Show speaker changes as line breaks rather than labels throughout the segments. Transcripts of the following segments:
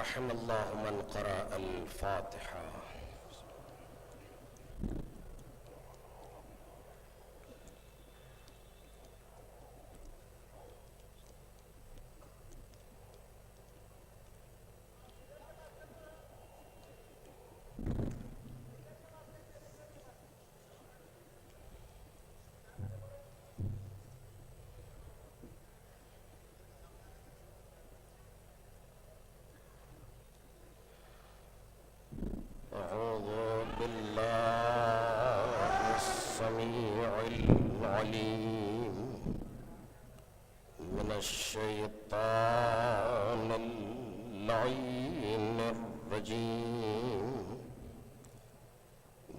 رحم الله من قرأ الفاتحة. أعوذ بالله السميع العليم من الشيطان اللعين الرجيم.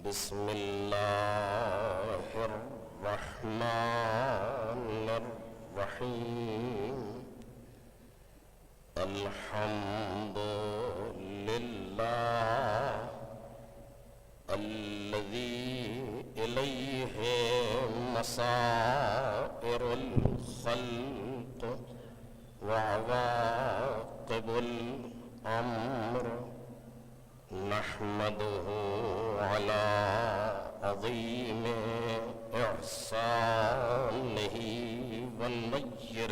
بسم الله الرحمن الرحيم. الحمد لله الذي إليه مصائر الخلق وعواقب الأمر. نحمده على عظيم إحسانه ونير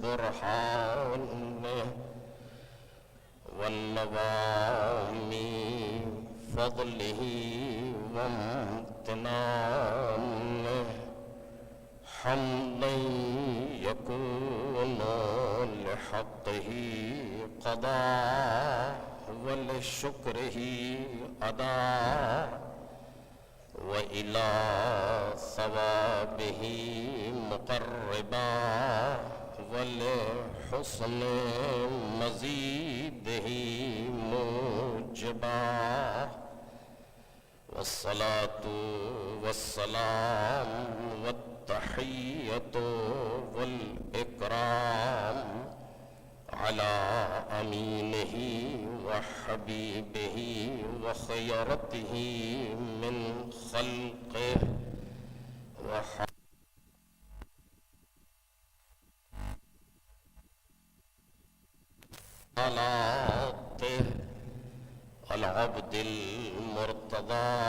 برهانه والنوام فضله وامتنانه. حمدا يكون لحقه قضاء ولشكره أداء وإلى ثوابه مقربا ولحسن مزيده موجبا. والصلاة والسلام والتحية والإكرام على أمينه وحبيبه وخيرته من خلقه وحالاته العبد المرتضى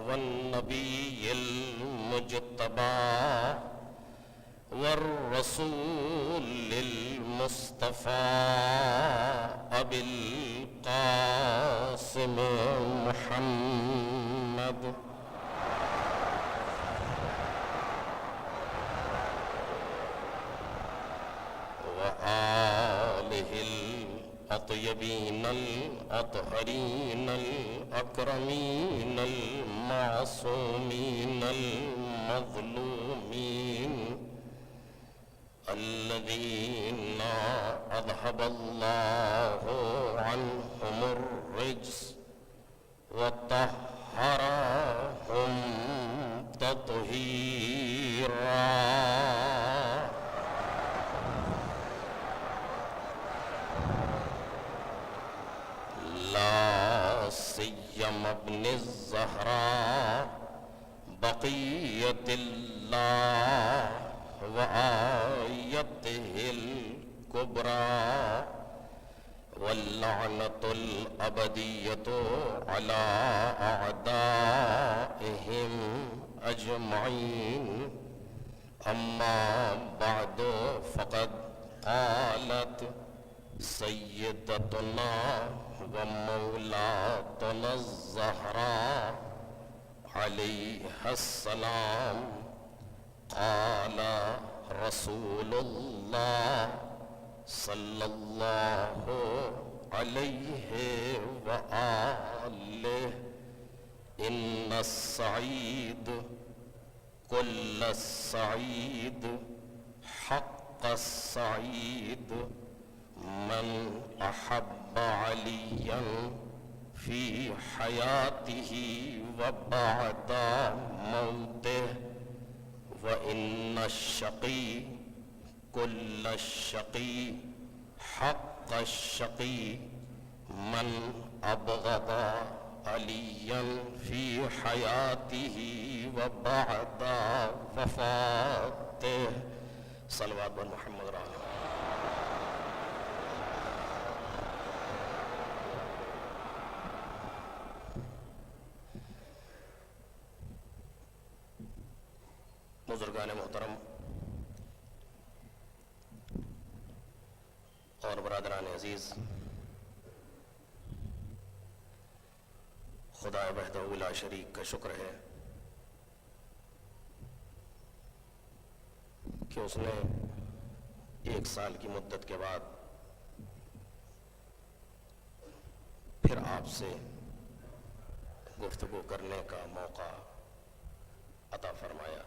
والنبي المجتبى والرسول المصطفى أبي القاسم محمد وآله الأطيبين الأطهرين الأكرمين المعصومين المظلومين الذين أذهب الله عنهم الرجس وطهرهم تطهيرا. لا سيما ابن الزهراء بقية الله وآيته الكبرى واللعنة الأبدية على أعدائهم أجمعين. أما بعد فقد قالت سيدتنا ومولاتنا الزهراء عليها السلام قال رسول الله صلى الله عليه وآله: إن السعيد كل السعيد حق السعيد من أحب عليا في حياته وبعد موته. وإن الشقي كل الشقي حق الشقي من أبغض عليا في حياته وبعد وفاته. صلوات محمد رسول اللہ. بزرگان محترم اور برادران عزیز، خدا وحدہ لا شریک کا شکر ہے کہ اس نے 1 سال کی مدت کے بعد پھر آپ سے گفتگو کرنے کا موقع عطا فرمایا۔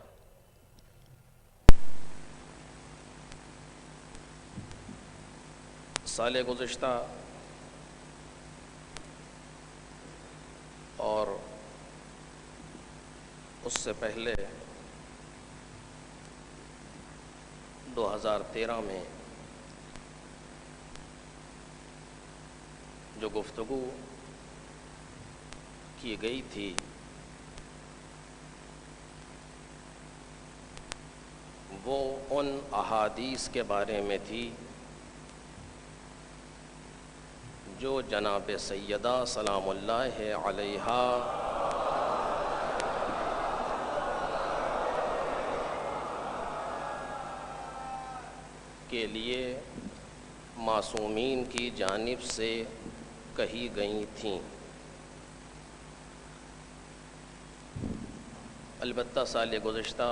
سال گزشتہ اور اس سے پہلے 2013 میں جو گفتگو کی گئی تھی وہ ان احادیث کے بارے میں تھی جو جناب سیدہ سلام اللہ علیہا کے لیے معصومین کی جانب سے کہی گئی تھیں۔ البتہ سال گزشتہ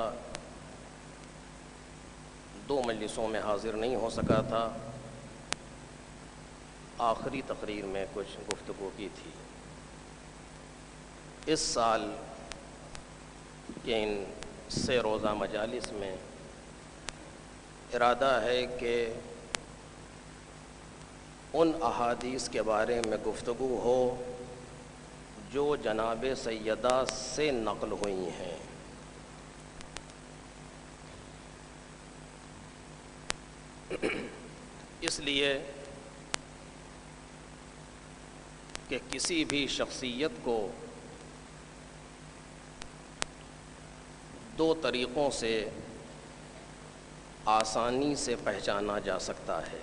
2 مجلسوں میں حاضر نہیں ہو سکا تھا، آخری تقریر میں کچھ گفتگو کی تھی۔ اس سال کے ان 3 روزہ مجالس میں ارادہ ہے کہ ان احادیث کے بارے میں گفتگو ہو جو جناب سیدہ سے نقل ہوئی ہیں۔ اس لیے کہ کسی بھی شخصیت کو 2 طریقوں سے آسانی سے پہچانا جا سکتا ہے۔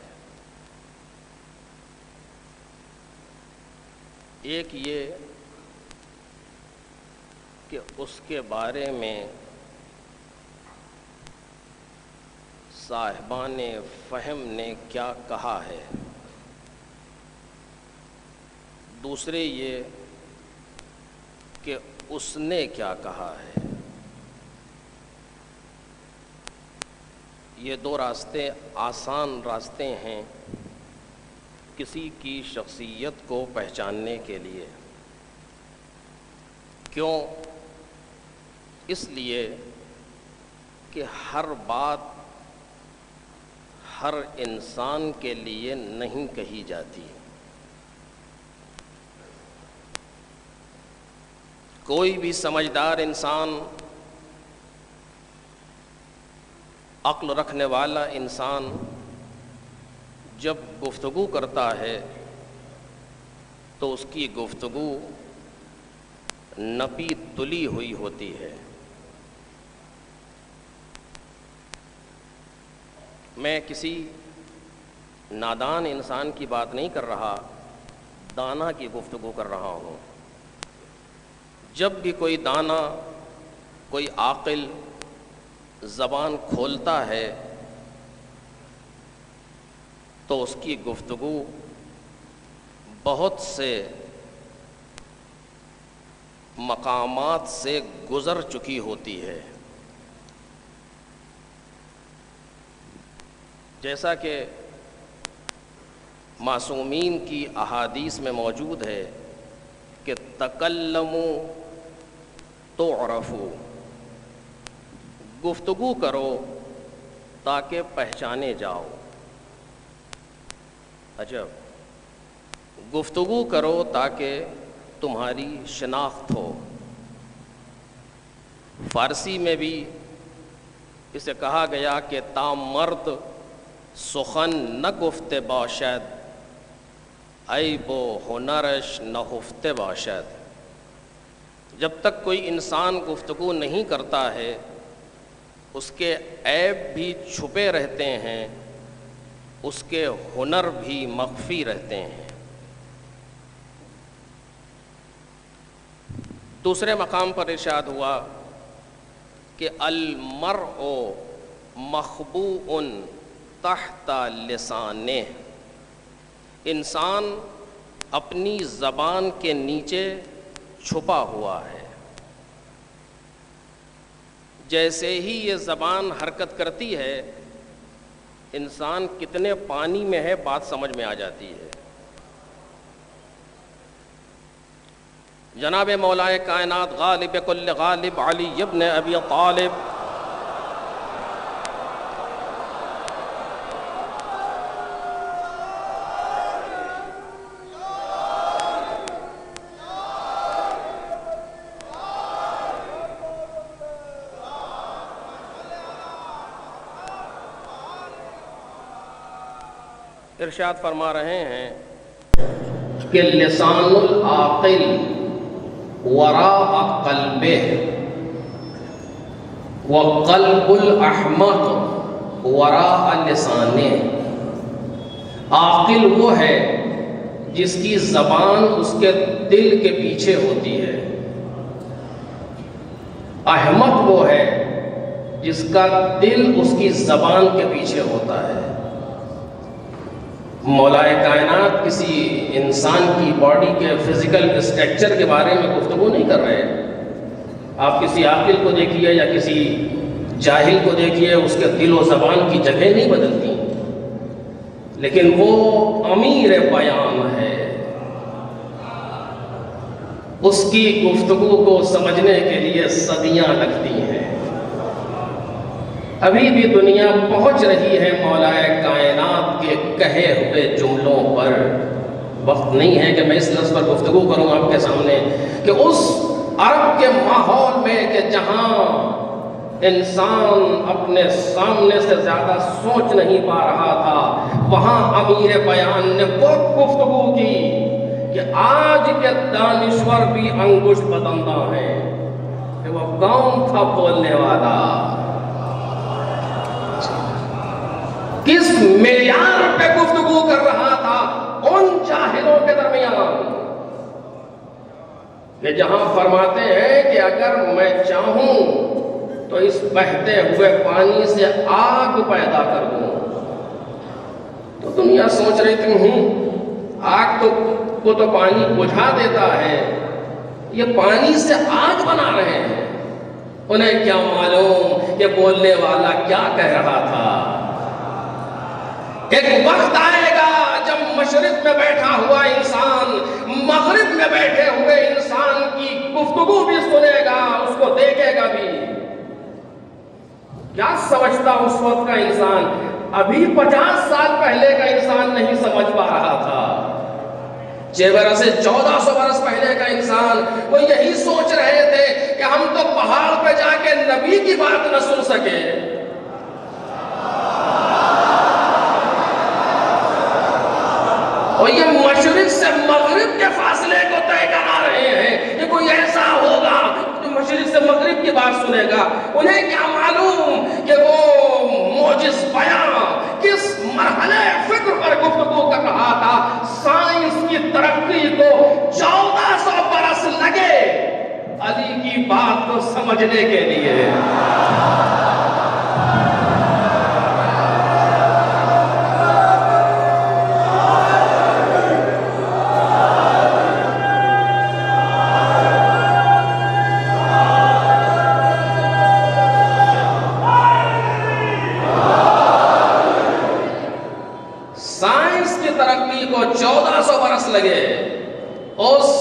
ایک یہ کہ اس کے بارے میں صاحبان فہم نے کیا کہا ہے، دوسرے یہ کہ اس نے کیا کہا ہے۔ یہ 2 راستے آسان راستے ہیں کسی کی شخصیت کو پہچاننے کے لیے۔ کیوں؟ اس لیے کہ ہر بات ہر انسان کے لیے نہیں کہی جاتی۔ کوئی بھی سمجھدار انسان، عقل رکھنے والا انسان جب گفتگو کرتا ہے تو اس کی گفتگو نپی تلی ہوئی ہوتی ہے۔ میں کسی نادان انسان کی بات نہیں کر رہا، دانا کی گفتگو کر رہا ہوں۔ جب بھی کوئی دانا، کوئی عاقل زبان کھولتا ہے تو اس کی گفتگو بہت سے مقامات سے گزر چکی ہوتی ہے۔ جیسا کہ معصومین کی احادیث میں موجود ہے کہ تکلموا تعرفوا، گفتگو کرو تاکہ پہچانے جاؤ۔ عجب، گفتگو کرو تاکہ تمہاری شناخت ہو۔ فارسی میں بھی اسے کہا گیا کہ تا مرد سخن نہ گفتے باشد، عیب و ہنرش نہ ہفتے باشد۔ جب تک کوئی انسان گفتگو نہیں کرتا ہے اس کے عیب بھی چھپے رہتے ہیں، اس کے ہنر بھی مخفی رہتے ہیں۔ دوسرے مقام پر ارشاد ہوا کہ المرء مخبوء تحت لسانہ، انسان اپنی زبان کے نیچے چھپا ہوا ہے. جیسے ہی یہ زبان حرکت کرتی ہے انسان کتنے پانی میں ہے بات سمجھ میں آ جاتی ہے. جناب مولائے کائنات غالب کل غالب علی ابن ابی طالب ارشاد فرما رہے ہیں کہ لسان العاقل وراء قلبہ وقلب الاحمق وراء لسانہ. عاقل وہ ہے جس کی زبان اس کے دل کے پیچھے ہوتی ہے، احمق وہ ہے جس کا دل اس کی زبان کے پیچھے ہوتا ہے. مولائے کائنات کسی انسان کی باڈی کے فزیکل اسٹرکچر کے بارے میں گفتگو نہیں کر رہے. آپ کسی عاقل کو دیکھیے یا کسی جاہل کو دیکھیے، اس کے دل و زبان کی جگہ نہیں بدلتی، لیکن وہ امیر بیان ہے. اس کی گفتگو کو سمجھنے کے لیے صدیاں لگتی ہیں. ابھی بھی دنیا پہنچ رہی ہے مولائے کائنات کے کہے ہوئے جملوں پر. وقت نہیں ہے کہ میں اس لفظ پر گفتگو کروں آپ کے سامنے کہ اس عرب کے ماحول میں کہ جہاں انسان اپنے سامنے سے زیادہ سوچ نہیں پا رہا تھا، وہاں امیر بیان نے وہ گفتگو کی کہ آج کے دانشور بھی انگشت بدندہ ہیں. کہ وہ کون تھا بولنے والا، کس معیار پہ گفتگو کر رہا تھا ان جاہلوں کے درمیان کہ جہاں فرماتے ہیں کہ اگر میں چاہوں تو اس بہتے ہوئے پانی سے آگ پیدا کر دوں. تو دنیا سوچ رہی تھی آگ کو تو پانی بجھا دیتا ہے، یہ پانی سے آگ بنا رہے ہیں. انہیں کیا معلوم کہ بولنے والا کیا کہہ رہا تھا. ایک وقت آئے گا جب مشرق میں بیٹھا ہوا انسان مغرب میں بیٹھے ہوئے انسان کی گفتگو بھی سنے گا، اس کو دیکھے گا بھی. کیا سمجھتا اس وقت کا انسان؟ ابھی 50 سال پہلے کا انسان نہیں سمجھ پا رہا تھا. 6 برس سے 1400 برس پہلے کا انسان وہ یہی سوچ رہے تھے کہ ہم تو پہاڑ پہ جا کے نبی کی بات نہ سن سکے. اور یہ مشرق سے مغرب کے فاصلے کو طے کرا رہے ہیں کہ کوئی ایسا ہوگا جو مشرق سے مغرب کی بات سنے گا. انہیں کیا معلوم کہ وہ موجز بیان کس مرحلے فکر پر گفتگو کر رہا تھا. سائنس کی ترقی کو 1400 برس لگے علی کی بات کو سمجھنے کے لیے. کو 1400 برس لگے اس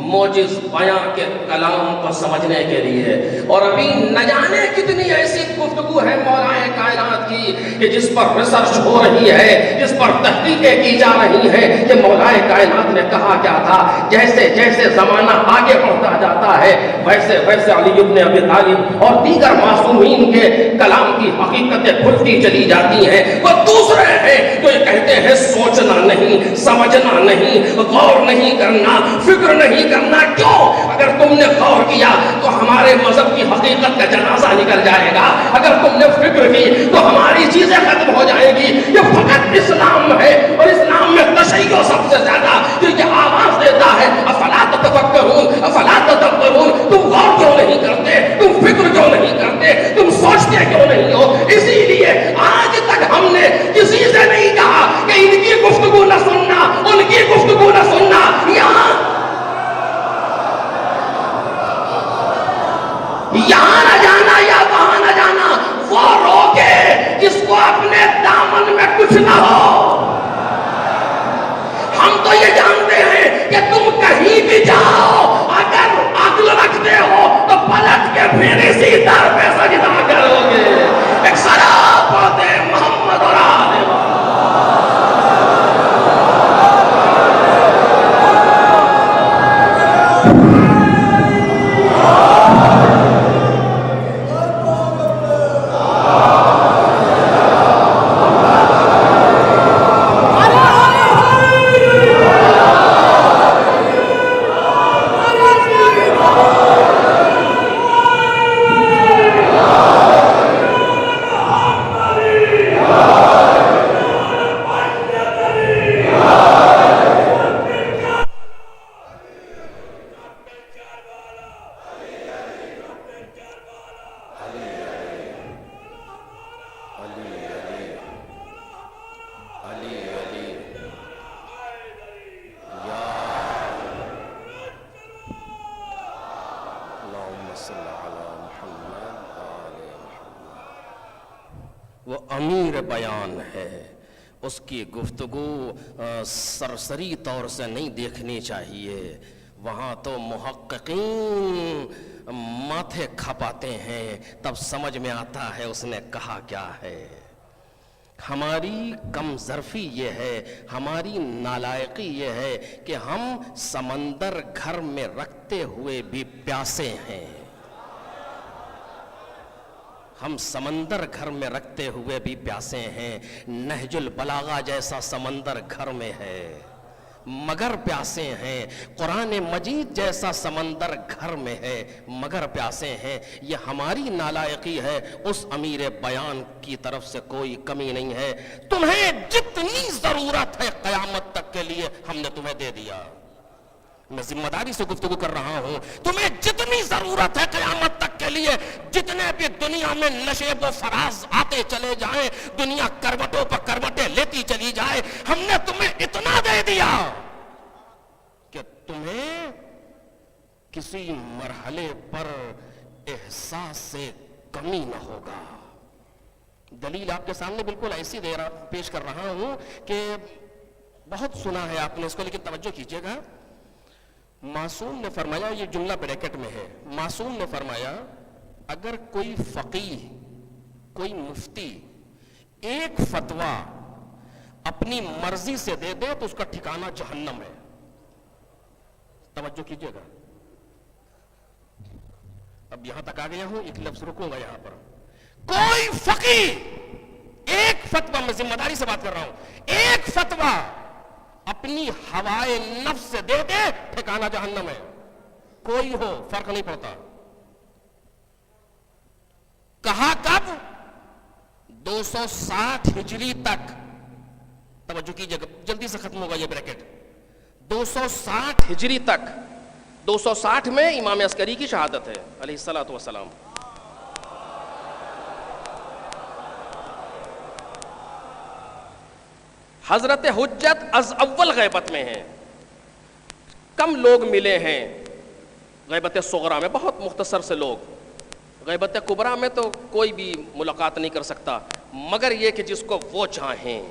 موجز بیاں کے کلام کو سمجھنے کے لیے. اور ابھی نہ جانے کتنی ایسی گفتگو ہے مولا کائنات کی کہ جس پر ریسرچ ہو رہی ہے، جس پر تحقیقیں کی جا رہی ہیں کہ مولا کائنات نے کہا کیا تھا. جیسے جیسے زمانہ آگے بڑھتا جاتا ہے ویسے ویسے علی ابن ابی طالب اور دیگر معصومین کے کلام کی حقیقتیں کھلتی چلی جاتی ہیں. وہ دوسرے ہیں جو یہ کہتے ہیں سوچنا نہیں، سمجھنا نہیں، غور نہیں کرنا، فکر نہیں کرنا. کیوں؟ اگر تم نے غور کیا تو ہمارے مذہب کی حقیقت کا جنازہ نکل جائے گا. اگر تم نے فکر کی تو ہماری چیزیں ختم ہو جائیں گی. یہ فقط اسلام ہے اور اسلام میں تشیع سب سے زیادہ جو یہ آواز دیتا ہے افلا تتفکرون افلا تدبرون. تم غور کیوں نہیں کرتے؟ تم فکر کیوں نہیں کرتے؟ کے کیوں نہیں ہو؟ اسی لیے آج تک ہم نے کسی سے نہیں کہا کہ ان کی گفتگو نہ سننا، ان کی گفتگو نہ سننا. یہاں نہ جانا یا وہاں نہ جانا، وہ روکے جس کو اپنے دامن میں کچھ نہ ہو. ہم تو یہ جانتے ہیں کہ تم کہیں بھی جاؤ، اگر عقل رکھتے ہو تو پلٹ کے پھر اسی در پہ سجدہ کرو گے. ایک سلام پڑھتے محمد اور آل محمد. وہ امیر بیان ہے، اس کی گفتگو سرسری طور سے نہیں دیکھنی چاہیے. وہاں تو محققین ماتھے کھپاتے ہیں، تب سمجھ میں آتا ہے اس نے کہا کیا ہے. ہماری کم ظرفی یہ ہے، ہماری نالائقی یہ ہے کہ ہم سمندر گھر میں رکھتے ہوئے بھی پیاسے ہیں. ہم سمندر گھر میں رکھتے ہوئے بھی پیاسے ہیں. نہج البلاغہ جیسا سمندر گھر میں ہے مگر پیاسے ہیں. قرآن مجید جیسا سمندر گھر میں ہے مگر پیاسے ہیں. یہ ہماری نالائقی ہے، اس امیر بیان کی طرف سے کوئی کمی نہیں ہے. تمہیں جتنی ضرورت ہے قیامت تک کے لیے ہم نے تمہیں دے دیا. میں ذمہ داری سے گفتگو کر رہا ہوں. تمہیں جتنی ضرورت ہے قیامت تک کے لیے، جتنے بھی دنیا میں نشیب و فراز آتے چلے جائیں، دنیا کروٹوں پر کروٹیں لیتی چلی جائے، ہم نے تمہیں اتنا دے دیا کہ تمہیں کسی مرحلے پر احساس سے کمی نہ ہوگا. دلیل آپ کے سامنے بالکل ایسی پیش کر رہا ہوں کہ بہت سنا ہے آپ نے اس کو، لیکن توجہ کیجئے گا. معصوم نے فرمایا، یہ جملہ بریکٹ میں ہے، معصوم نے فرمایا اگر کوئی فقیہ، کوئی مفتی ایک فتویٰ اپنی مرضی سے دے دے تو اس کا ٹھکانہ جہنم ہے. توجہ کیجئے گا. اب یہاں تک آ گیا ہوں، ایک لفظ رکوں گا یہاں پر. کوئی فقیہ ایک فتویٰ، میں ذمہ داری سے بات کر رہا ہوں، ایک فتویٰ اپنی ہوائے نفس سے دے دے، ٹھکانہ جہنم ہے. کوئی ہو فرق نہیں پڑتا. کہا کب؟ 260 ہجری تک. توجہ کیجئے گا، جلدی سے ختم ہوگا یہ بریکٹ. 260 ہجری تک. 260 میں امام عسکری کی شہادت ہے علیہ الصلوۃ والسلام. حضرت حجت از اول غیبت میں ہیں. کم لوگ ملے ہیں غیبت صغرا میں، بہت مختصر سے لوگ. غیبت کبرا میں تو کوئی بھی ملاقات نہیں کر سکتا، مگر یہ کہ جس کو وہ چاہیں.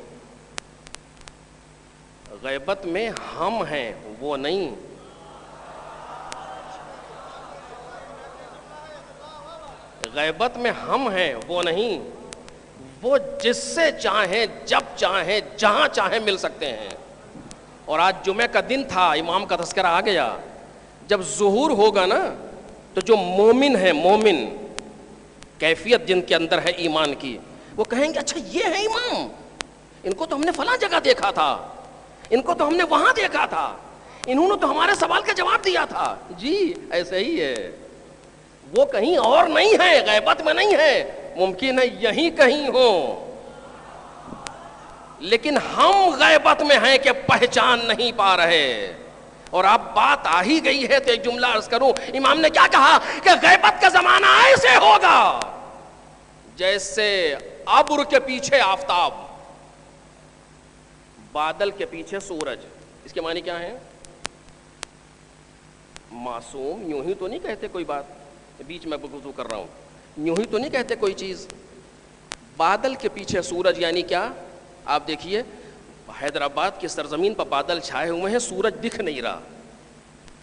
غیبت میں ہم ہیں، وہ نہیں. غیبت میں ہم ہیں، وہ نہیں. وہ جس سے چاہیں، جب چاہیں، جہاں چاہیں مل سکتے ہیں. اور آج جمعہ کا دن تھا، امام کا تذکرہ آ گیا. جب ظہور ہوگا نا تو جو مومن ہے، مومن کیفیت جن کے اندر ہے ایمان کی، وہ کہیں گے اچھا یہ ہے امام، ان کو تو ہم نے فلاں جگہ دیکھا تھا، ان کو تو ہم نے وہاں دیکھا تھا، انہوں نے تو ہمارے سوال کا جواب دیا تھا. جی ایسے ہی ہے. وہ کہیں اور نہیں ہے، غیبت میں نہیں ہے. ممکن ہے یہیں کہیں ہو، لیکن ہم غیبت میں ہیں کہ پہچان نہیں پا رہے. اور اب بات آ ہی گئی ہے تو ایک جملہ عرض کروں. امام نے کیا کہا کہ غیبت کا زمانہ ایسے ہوگا جیسے ابر کے پیچھے آفتاب، بادل کے پیچھے سورج. اس کے معنی کیا ہے؟ معصوم یوں ہی تو نہیں کہتے کوئی بات، بیچ میں گفتگو کر رہا ہوں، یوں ہی تو نہیں کہتے کوئی چیز. بادل کے پیچھے سورج یعنی کیا؟ آپ دیکھیے حیدرآباد کی سرزمین پر بادل چھائے ہوئے ہیں، سورج دکھ نہیں رہا.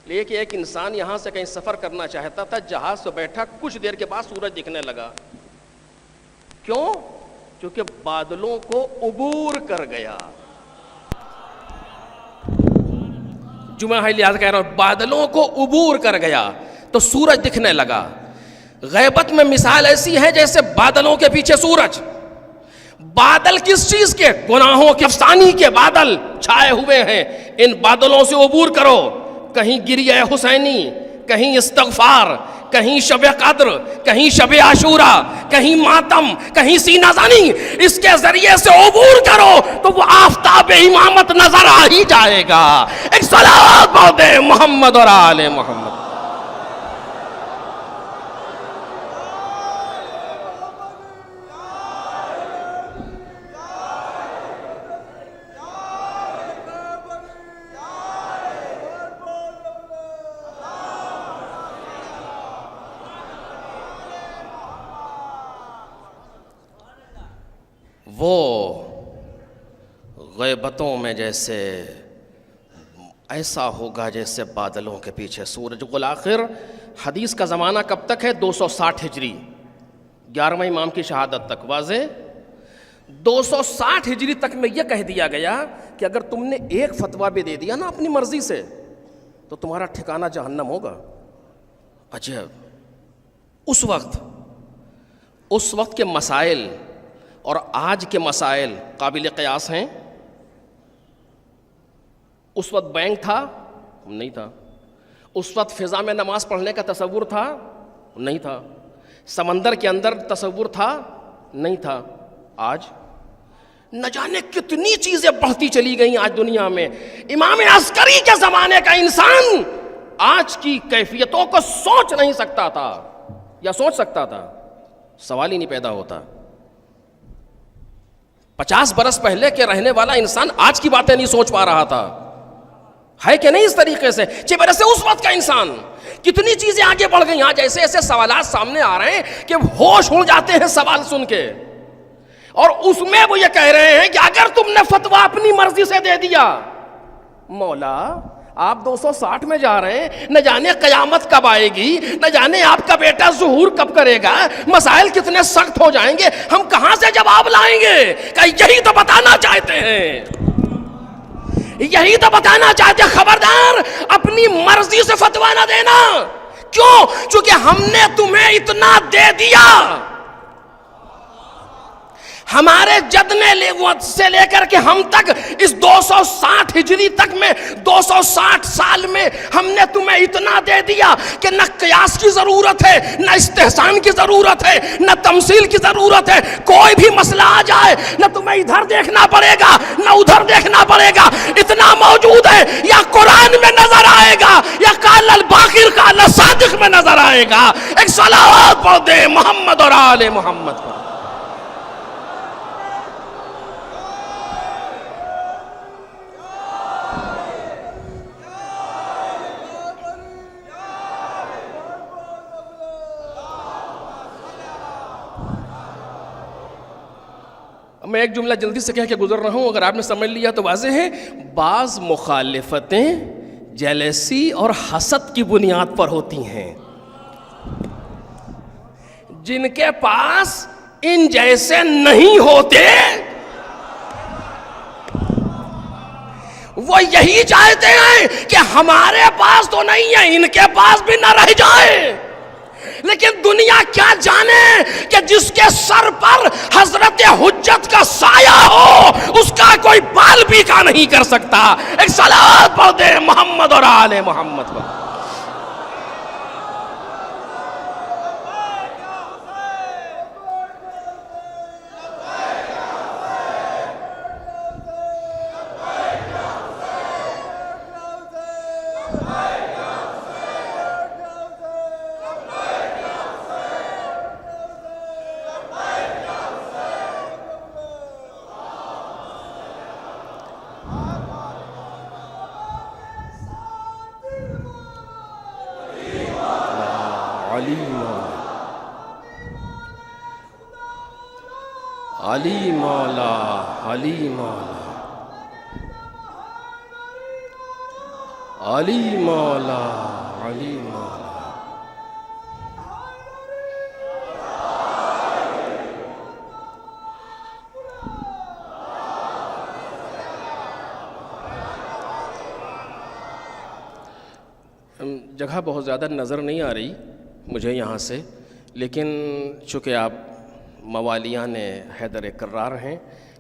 لیکن ایک انسان یہاں سے کہیں سفر کرنا چاہتا تھا، جہاز سے بیٹھا، کچھ دیر کے بعد سورج دکھنے لگا. کیوں؟ کیونکہ بادلوں کو عبور کر گیا. جو میں لحاظ کہہ رہا ہوں، بادلوں کو عبور کر گیا تو سورج دکھنے لگا. غیبت میں مثال ایسی ہے جیسے بادلوں کے پیچھے سورج. بادل کس چیز کے؟ گناہوں کے، افسانی کے بادل چھائے ہوئے ہیں. ان بادلوں سے عبور کرو. کہیں گریہ حسینی، کہیں استغفار، کہیں شب قدر، کہیں شب عاشورہ، کہیں ماتم، کہیں سینہ زنی. اس کے ذریعے سے عبور کرو تو وہ آفتاب امامت نظر آ ہی جائے گا. ایک صلوات پڑھ دے محمد اور آل محمد. وہ غیبتوں میں جیسے ایسا ہوگا جیسے بادلوں کے پیچھے سورج. بالآخر حدیث کا زمانہ کب تک ہے؟ 260 ہجری، 11ویں امام کی شہادت تک. واضح؟ 260 ہجری تک میں یہ کہہ دیا گیا کہ اگر تم نے ایک فتویٰ بھی دے دیا نا اپنی مرضی سے تو تمہارا ٹھکانہ جہنم ہوگا. عجب! اس وقت کے مسائل اور آج کے مسائل قابل قیاس ہیں. اس وقت بینک تھا؟ نہیں تھا. اس وقت فضا میں نماز پڑھنے کا تصور تھا؟ نہیں تھا. سمندر کے اندر تصور تھا؟ نہیں تھا. آج نہ جانے کتنی چیزیں بڑھتی چلی گئیں آج دنیا میں. امام عسکری کے زمانے کا انسان آج کی کیفیتوں کو سوچ نہیں سکتا تھا، یا سوچ سکتا تھا؟ سوال ہی نہیں پیدا ہوتا. 50 برس پہلے کے رہنے والا انسان آج کی باتیں نہیں سوچ پا رہا تھا. ہے کہ نہیں اس طریقے سے؟ چھ برس سے اس وقت کا انسان کتنی چیزیں آگے بڑھ گئی. آج ایسے ایسے سوالات سامنے آ رہے ہیں کہ ہوش اڑ جاتے ہیں سوال سن کے. اور اس میں وہ یہ کہہ رہے ہیں کہ اگر تم نے فتویٰ اپنی مرضی سے دے دیا، مولا آپ 260 میں جا رہے ہیں، نہ جانے قیامت کب آئے گی، نہ جانے آپ کا بیٹا ظہور کب کرے گا، مسائل کتنے سخت ہو جائیں گے، ہم کہاں سے جواب لائیں گے؟ کہ یہی تو بتانا چاہتے ہیں، یہی تو بتانا چاہتے ہیں. خبردار اپنی مرضی سے فتویٰ نہ دینا. کیوں؟ چونکہ ہم نے تمہیں اتنا دے دیا. ہمارے جد نے سے لے کر کے ہم تک اس 260 ہجری تک میں 260 سال میں ہم نے تمہیں اتنا دے دیا کہ نہ قیاس کی ضرورت ہے، نہ استحسان کی ضرورت ہے، نہ تمثیل کی ضرورت ہے. کوئی بھی مسئلہ آ جائے نہ تمہیں ادھر دیکھنا پڑے گا نہ ادھر دیکھنا پڑے گا. اتنا موجود ہے، یا قرآن میں نظر آئے گا یا قال الباقر قال الصادق میں نظر آئے گا. ایک صلوات پڑھ دے محمد اور آل محمد پر. میں ایک جملہ جلدی سے کہہ کے گزر رہا ہوں، اگر آپ نے سمجھ لیا تو واضح ہے. بعض مخالفتیں جیلسی اور حسد کی بنیاد پر ہوتی ہیں. جن کے پاس ان جیسے نہیں ہوتے وہ یہی چاہتے ہیں کہ ہمارے پاس تو نہیں ہے، ان کے پاس بھی نہ رہ جائے. لیکن دنیا کیا جانے کہ جس کے سر پر حضرت حجت کا سایہ ہو اس کا کوئی بال بھی کا نہیں کر سکتا. ایک صلوات پڑھ دے محمد اور آل محمد پر. علی مولا علی مولا علی مولا علی مولا. جگہ بہت زیادہ نظر نہیں آ رہی مجھے یہاں سے، لیکن چونکہ آپ موالیان حیدر کرار ہیں،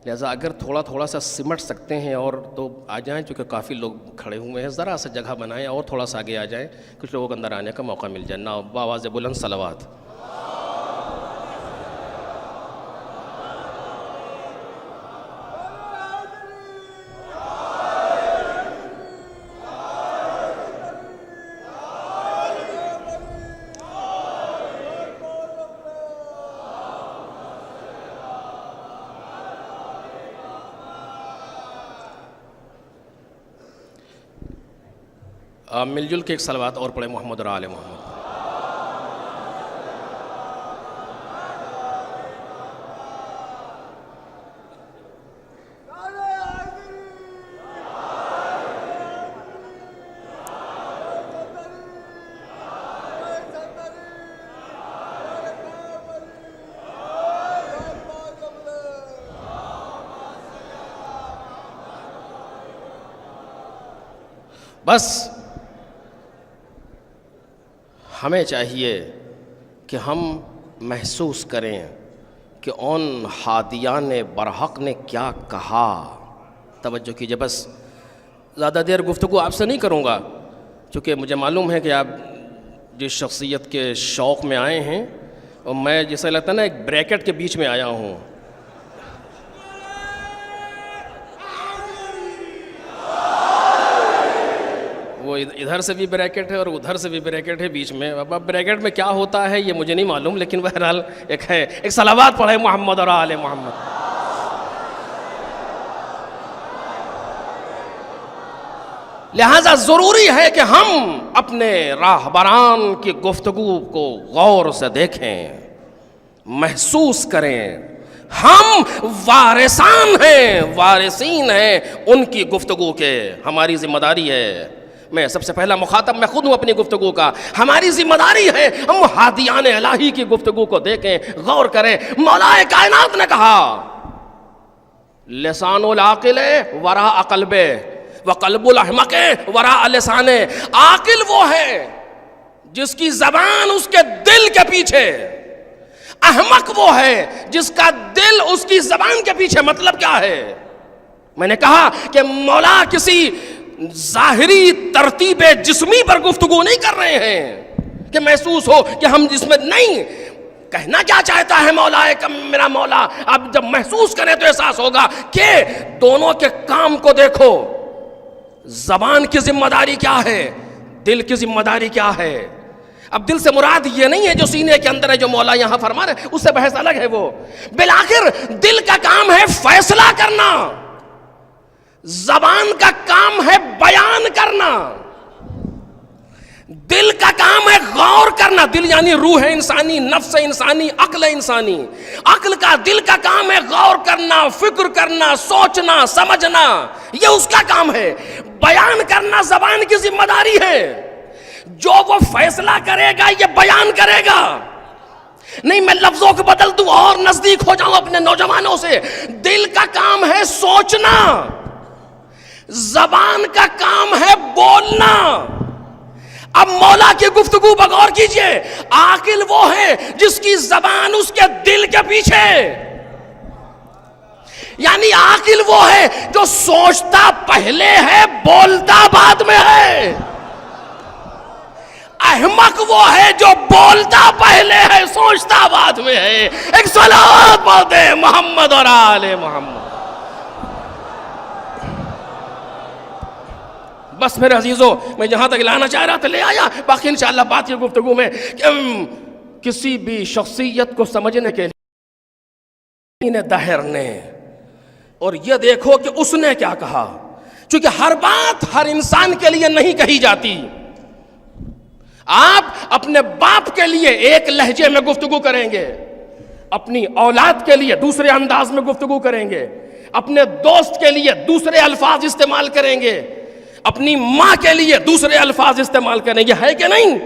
لہٰذا اگر تھوڑا سا سمٹ سکتے ہیں اور تو آ جائیں، چونکہ کافی لوگ کھڑے ہوئے ہیں، ذرا سا جگہ بنائیں اور تھوڑا سا آگے آ جائیں، کچھ لوگوں کو اندر آنے کا موقع مل جائے. نا بآواز بلند صلوات. مل جل کے ایک صلوات اور پڑھیں محمد اور آل محمد. بس ہمیں چاہیے کہ ہم محسوس کریں کہ ان ہادیان برحق نے کیا کہا. توجہ کیجئے. بس زیادہ دیر گفتگو آپ سے نہیں کروں گا، چونکہ مجھے معلوم ہے کہ آپ جس شخصیت کے شوق میں آئے ہیں، اور میں جیسا لگتا ہے نا ایک بریکٹ کے بیچ میں آیا ہوں. وہ ادھر سے بھی بریکٹ ہے اور ادھر سے بھی بریکٹ ہے بیچ میں. اب بریکٹ میں کیا ہوتا ہے یہ مجھے نہیں معلوم، لیکن بہرحال ایک ہے. ایک صلوات پڑھے محمد اور آل محمد. لہذا ضروری ہے کہ ہم اپنے راہبران کی گفتگو کو غور سے دیکھیں، محسوس کریں. ہم وارثان ہیں، وارثین ہیں ان کی گفتگو کے. ہماری ذمہ داری ہے، میں سب سے پہلا مخاطب میں خود ہوں اپنی گفتگو کا. ہماری ذمہ داری ہے ہم ہادیان الہی کی گفتگو کو دیکھیں، غور کریں. مولا کائنات نے کہا لسان العاقل وراء قلب وقلب الاحمق وراء لسان. عاقل وہ ہے جس کی زبان اس کے دل کے پیچھے، احمق وہ ہے جس کا دل اس کی زبان کے پیچھے. مطلب کیا ہے؟ میں نے کہا کہ مولا کسی ظاہری ترتیب جسمی پر گفتگو نہیں کر رہے ہیں کہ محسوس ہو کہ ہم جس میں نہیں. کہنا کیا چاہتا ہے مولا میرا مولا؟ اب جب محسوس کریں تو احساس ہوگا کہ دونوں کے کام کو دیکھو. زبان کی ذمہ داری کیا ہے، دل کی ذمہ داری کیا ہے. اب دل سے مراد یہ نہیں ہے جو سینے کے اندر ہے، جو مولا یہاں فرما رہے، اس سے بحث الگ ہے. وہ بالآخر دل کا کام ہے فیصلہ کرنا، زبان کا کام ہے بیان کرنا. دل کا کام ہے غور کرنا. دل یعنی روح انسانی، نفس انسانی، عقل انسانی. عقل کا، دل کا کام ہے غور کرنا، فکر کرنا، سوچنا، سمجھنا. یہ اس کا کام ہے. بیان کرنا زبان کی ذمہ داری ہے. جو وہ فیصلہ کرے گا یہ بیان کرے گا. نہیں میں لفظوں کو بدل دوں اور نزدیک ہو جاؤں اپنے نوجوانوں سے. دل کا کام ہے سوچنا، زبان کا کام ہے بولنا. اب مولا کی گفتگو بغور کیجئے. عاقل وہ ہے جس کی زبان اس کے دل کے پیچھے، یعنی عاقل وہ ہے جو سوچتا پہلے ہے بولتا بعد میں ہے. احمق وہ ہے جو بولتا پہلے ہے سوچتا بعد میں ہے. ایک صلوات پڑھتے ہیں محمد اور آل محمد. بس میرے عزیزوں میں جہاں تک لانا چاہ رہا تھا لے آیا. باقی انشاءاللہ بات کی گفتگو میں کسی بھی شخصیت کو سمجھنے کے لیے دہرنے اور یہ دیکھو کہ اس نے کیا کہا، چونکہ ہر بات ہر انسان کے لیے نہیں کہی جاتی. آپ اپنے باپ کے لیے ایک لہجے میں گفتگو کریں گے
اپنی اولاد کے لیے دوسرے انداز میں گفتگو کریں گے، اپنے دوست کے لیے دوسرے الفاظ استعمال کریں گے، اپنی ماں کے لیے دوسرے الفاظ استعمال کریں گے، ہے کہ نہیں؟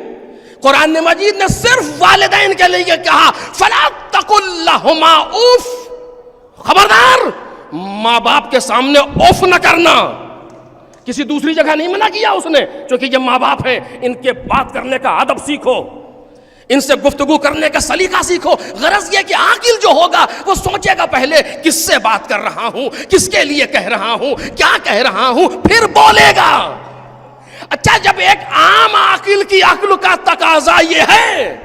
قرآن مجید نے صرف والدین کے لیے کہا فلا تقل لہما اوف، خبردار ماں باپ کے سامنے اوف نہ کرنا۔ کسی دوسری جگہ نہیں منع کیا اس نے، چونکہ یہ ماں باپ ہیں، ان کے بات کرنے کا ادب سیکھو، ان سے گفتگو کرنے کا سلیقہ سیکھو۔ غرض یہ کہ عاقل جو ہوگا وہ سوچے گا پہلے کس سے بات کر رہا ہوں، کس کے لیے کہہ رہا ہوں، کیا کہہ رہا ہوں، پھر بولے گا۔ اچھا، جب ایک عام عاقل کی عقل کا تقاضا یہ ہے،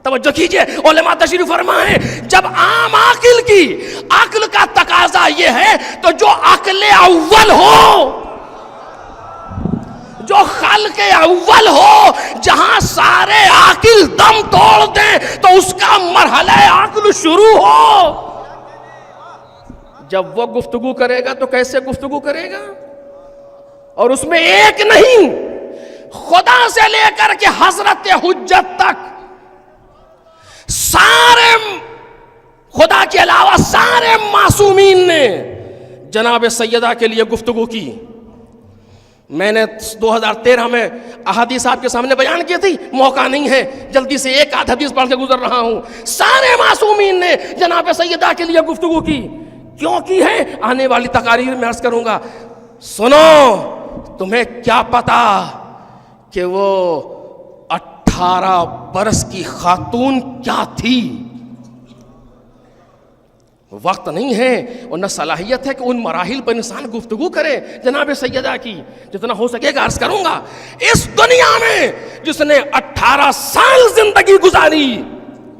توجہ کیجئے علماء تشریف فرما ہے، جب عام عاقل کی عقل کا تقاضا یہ ہے تو جو عقل اول ہو، جو خلق اول ہو، جہاں سارے عاقل دم توڑ دیں تو اس کا مرحلہ عقل شروع ہو، جب وہ گفتگو کرے گا تو کیسے گفتگو کرے گا؟ اور اس میں ایک نہیں، خدا سے لے کر کے حضرت حجت تک سارے، خدا کے علاوہ سارے معصومین نے جناب سیدہ کے لیے گفتگو کی۔ میں نے 2013 میں احادیث آپ کے سامنے بیان کی تھی، موقع نہیں ہے، جلدی سے ایک آدھ حدیث پڑھ کے گزر رہا ہوں۔ سارے معصومین نے جناب سیدہ کے لیے گفتگو کی، کیوں کی ہے آنے والی تقاریر میں عرض کروں گا۔ سنو، تمہیں کیا پتا کہ وہ 18 برس کی خاتون کیا تھی؟ وقت نہیں ہے اور نہ صلاحیت ہے کہ ان مراحل پر انسان گفتگو کرے جناب سیدہ کی، جتنا ہو سکے گا عرض کروں گا۔ اس دنیا میں جس نے 18 سال زندگی گزاری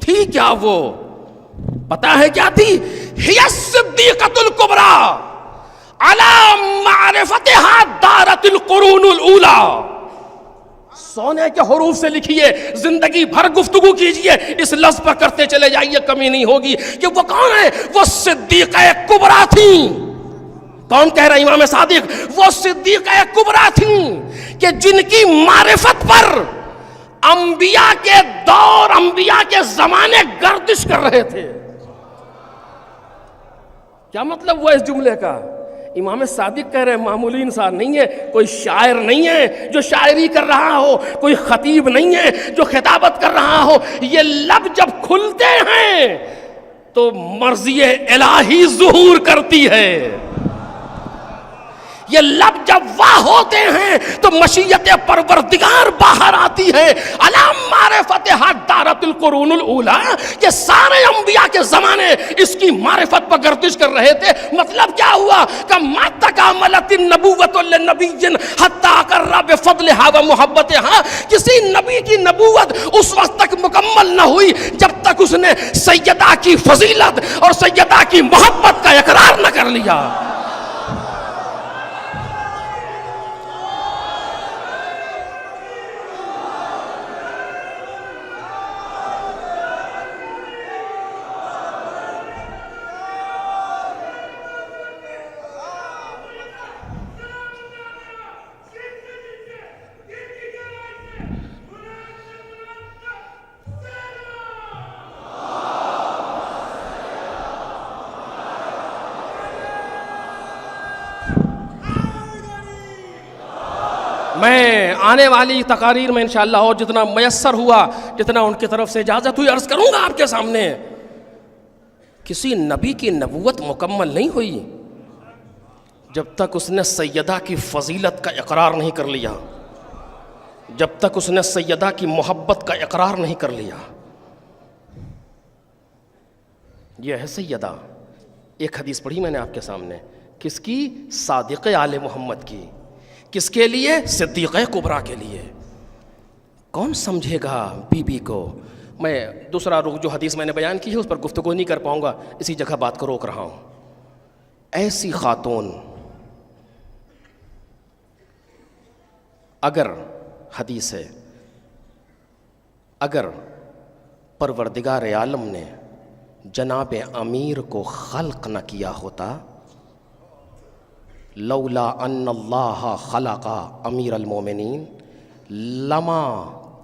تھی، کیا وہ پتا ہے کیا تھی؟ ہی الصدیقۃ الکبریٰ علی معرفتها دارت القرون الاولی۔ سونے کے حروف سے لکھیے، زندگی بھر گفتگو کیجئے، اس لفظ پر کرتے چلے جائیے، کمی نہیں ہوگی کہ وہ کون ہے؟ وہ صدیقہ کبریٰ تھیں۔ کون کہہ رہا ہے؟ امام صادق۔ وہ صدیقہ کبریٰ تھیں کہ جن کی معرفت پر انبیاء کے دور، انبیاء کے زمانے گردش کر رہے تھے۔ کیا مطلب ہوا اس جملے کا؟ امام صادق کہہ رہے ہیں معمولی انسان نہیں ہے، کوئی شاعر نہیں ہے جو شاعری کر رہا ہو، کوئی خطیب نہیں ہے جو خطابت کر رہا ہو۔ یہ لب جب کھلتے ہیں تو مرضی الہی ظہور کرتی ہے، یہ لب جب واہ ہوتے ہیں تو مشیت پروردگار باہر آتی ہے۔ علام معرفتہ دارت القرون الاولی، کہ سارے انبیاء کے زمانے اس کی معرفت پر گردش کر رہے تھے۔ مطلب کیا ہوا کہ ما تکاملت النبوۃ للنبی حتی اقر بفضلها ومحبتها، کسی نبی کی نبوت اس وقت تک مکمل نہ ہوئی جب تک اس نے سیدہ کی فضیلت اور سیدہ کی محبت کا اقرار نہ کر لیا۔ میں آنے والی تقاریر میں انشاءاللہ اور جتنا میسر ہوا، جتنا ان کی طرف سے اجازت ہوئی عرض کروں گا آپ کے سامنے۔ کسی نبی کی نبوت مکمل نہیں ہوئی جب تک اس نے سیدہ کی فضیلت کا اقرار نہیں کر لیا، جب تک اس نے سیدہ کی محبت کا اقرار نہیں کر لیا۔ یہ ہے سیدہ۔ ایک حدیث پڑھی میں نے آپ کے سامنے، کس کی؟ صادق آل محمد کی۔ کس کے لیے؟ صدیقہ کبریٰ کے لیے۔ کون سمجھے گا بی بی کو؟ میں دوسرا رخ جو حدیث میں نے بیان کی ہے اس پر گفتگو نہیں کر پاؤں گا، اسی جگہ بات کو روک رہا ہوں۔ ایسی خاتون اگر، حدیث ہے، اگر پروردگار عالم نے جناب امیر کو خلق نہ کیا ہوتا، لولا ان اللہ خلق امیر المومنین لما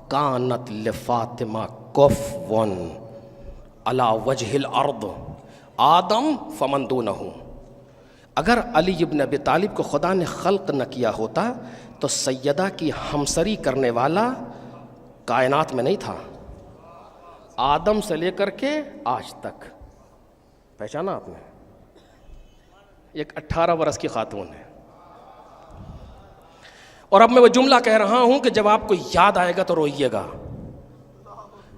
کانت لفاطمہ کفون علی وجہ الارض آدم فمن دونہ. اگر علی ابن ابی طالب کو خدا نے خلق نہ کیا ہوتا تو سیدہ کی ہمسری کرنے والا کائنات میں نہیں تھا، آدم سے لے کر کے آج تک. پہچانا آپ نے؟ ایک 18 برس کی خاتون ہے. اور اب میں وہ جملہ کہہ رہا ہوں کہ جب آپ کو یاد آئے گا تو روئیے گا.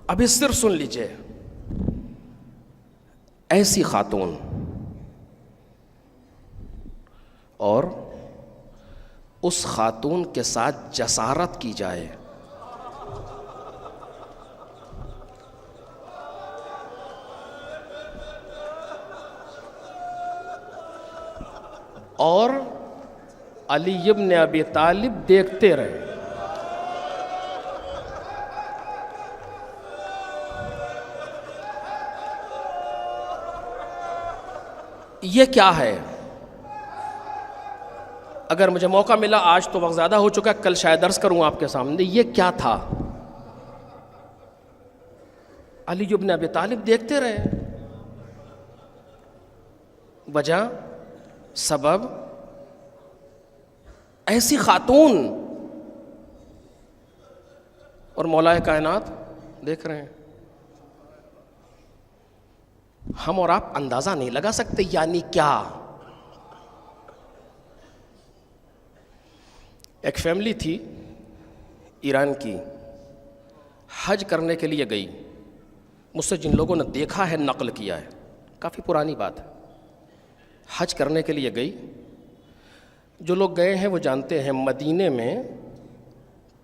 ابھی صرف سن لیجئے. ایسی خاتون اور اس خاتون کے ساتھ جسارت کی جائے، اور علی ابن ابی طالب دیکھتے رہے. یہ کیا ہے؟ اگر مجھے موقع ملا، آج تو وقت زیادہ ہو چکا، کل شاید عرض کروں آپ کے سامنے یہ کیا تھا. علی ابن ابی طالب دیکھتے رہے. وجہ، سبب، ایسی خاتون اور مولا کائنات دیکھ رہے ہیں. ہم اور آپ اندازہ نہیں لگا سکتے یعنی کیا. ایک فیملی تھی ایران کی، حج کرنے کے لیے گئی. مجھ سے جن لوگوں نے دیکھا ہے نقل کیا ہے، کافی پرانی بات ہے. حج کرنے کے لیے گئی. جو لوگ گئے ہیں وہ جانتے ہیں مدینے میں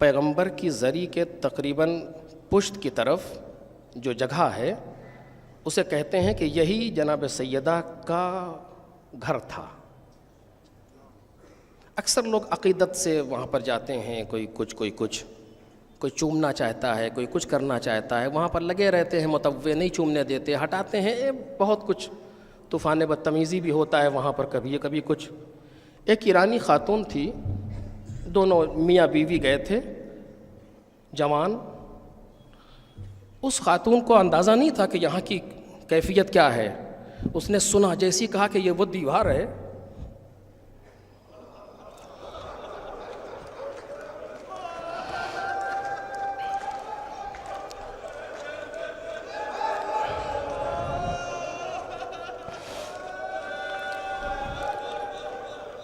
پیغمبر کی زری کے تقریباً پشت کی طرف جو جگہ ہے اسے کہتے ہیں کہ یہی جناب سیدہ کا گھر تھا. اکثر لوگ عقیدت سے وہاں پر جاتے ہیں، کوئی کچھ کوئی چومنا چاہتا ہے، کوئی کچھ کرنا چاہتا ہے، وہاں پر لگے رہتے ہیں، متوے نہیں چومنے دیتے، ہٹاتے ہیں، بہت کچھ طوفان بدتمیزی بھی ہوتا ہے وہاں پر کبھی کچھ. ایک ایرانی خاتون تھی، دونوں میاں بیوی گئے تھے، جوان. اس خاتون کو اندازہ نہیں تھا کہ یہاں کی کیفیت کیا ہے. اس نے سنا، جیسی کہا کہ یہ وہ دیوار ہے،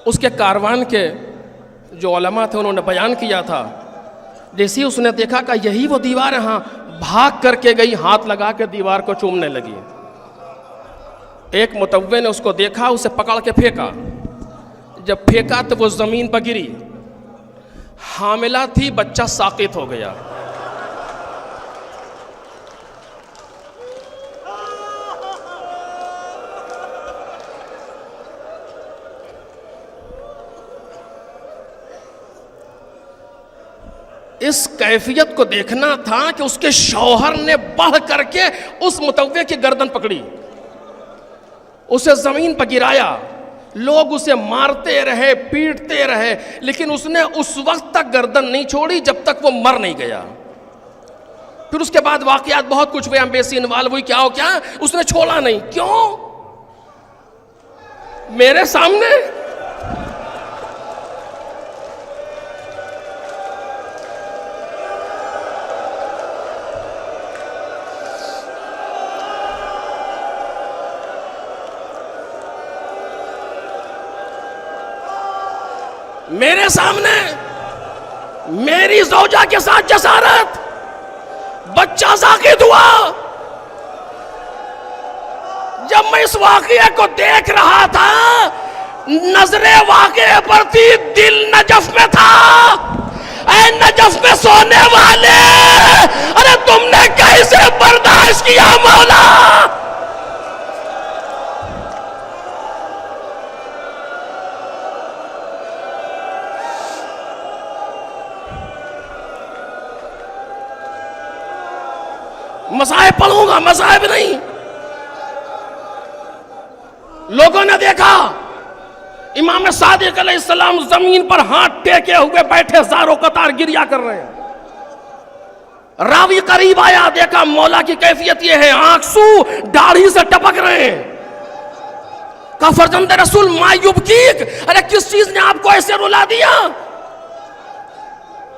اس کے کاروان کے جو علماء تھے انہوں نے بیان کیا تھا، جیسی اس نے دیکھا کہ یہی وہ دیوار ہے، ہاں، بھاگ کر کے گئی، ہاتھ لگا کے دیوار کو چومنے لگی. ایک متوے نے اس کو دیکھا، اسے پکڑ کے پھینکا. جب پھینکا تو وہ زمین پر گری. حاملہ تھی، بچہ ساقط ہو گیا. اس کیفیت کو دیکھنا تھا کہ اس کے شوہر نے بڑھ کر کے اس متوے کی گردن پکڑی، اسے زمین پر گرایا. لوگ اسے مارتے رہے، پیٹتے رہے، لیکن اس نے اس وقت تک گردن نہیں چھوڑی جب تک وہ مر نہیں گیا. پھر اس کے بعد واقعات بہت کچھ ہوئے، ایمبیسی انوالو ہوئی، کیا ہو کیا، اس نے چھوڑا نہیں. کیوں؟ میرے سامنے میری زوجہ کے ساتھ جسارت، بچہ ساقط ہوا. جب میں اس واقعے کو دیکھ رہا تھا، نظر واقعے پر تھی، دل نجف میں تھا. اے نجف میں سونے والے، ارے تم نے کیسے برداشت کیا مولا؟ مصائب پڑھوں گا، مصائب نہیں. لوگوں نے دیکھا امام صادق علیہ السلام زمین پر ہاتھ ٹیکے ہوئے بیٹھے، زاروں قطار گریا کر رہے ہیں. راوی قریب آیا, دیکھا مولا کی کیفیت یہ ہے, آنکسو داڑھی سے ٹپک رہے ہیں. کہا فرزند رسول ما یبکیک, ارے کس چیز نے آپ کو ایسے رلا دیا؟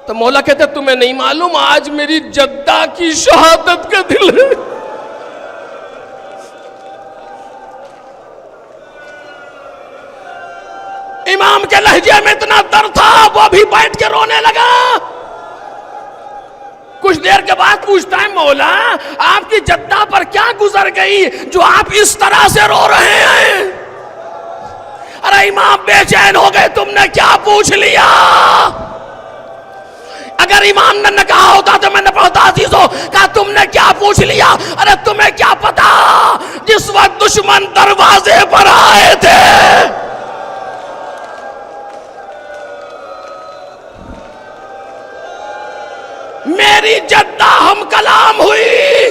تو مولا کہتے تمہیں نہیں معلوم, آج میری جدہ کی شہادت کا دل ہے. امام کے لہجے میں اتنا درد تھا, وہ بھی بیٹھ کے رونے لگا. کچھ دیر کے بعد پوچھتا ہے مولا آپ کی جدہ پر کیا گزر گئی جو آپ اس طرح سے رو رہے ہیں؟ ارے امام بے چین ہو گئے, تم نے کیا پوچھ لیا؟ اگر امام نے نہ کہا ہوتا تو میں نے پڑھتا عزیزو, کہا تم نے کیا پوچھ لیا؟ ارے تمہیں کیا پتا, جس وقت دشمن دروازے پر آئے تھے میری جدہ ہم کلام ہوئی.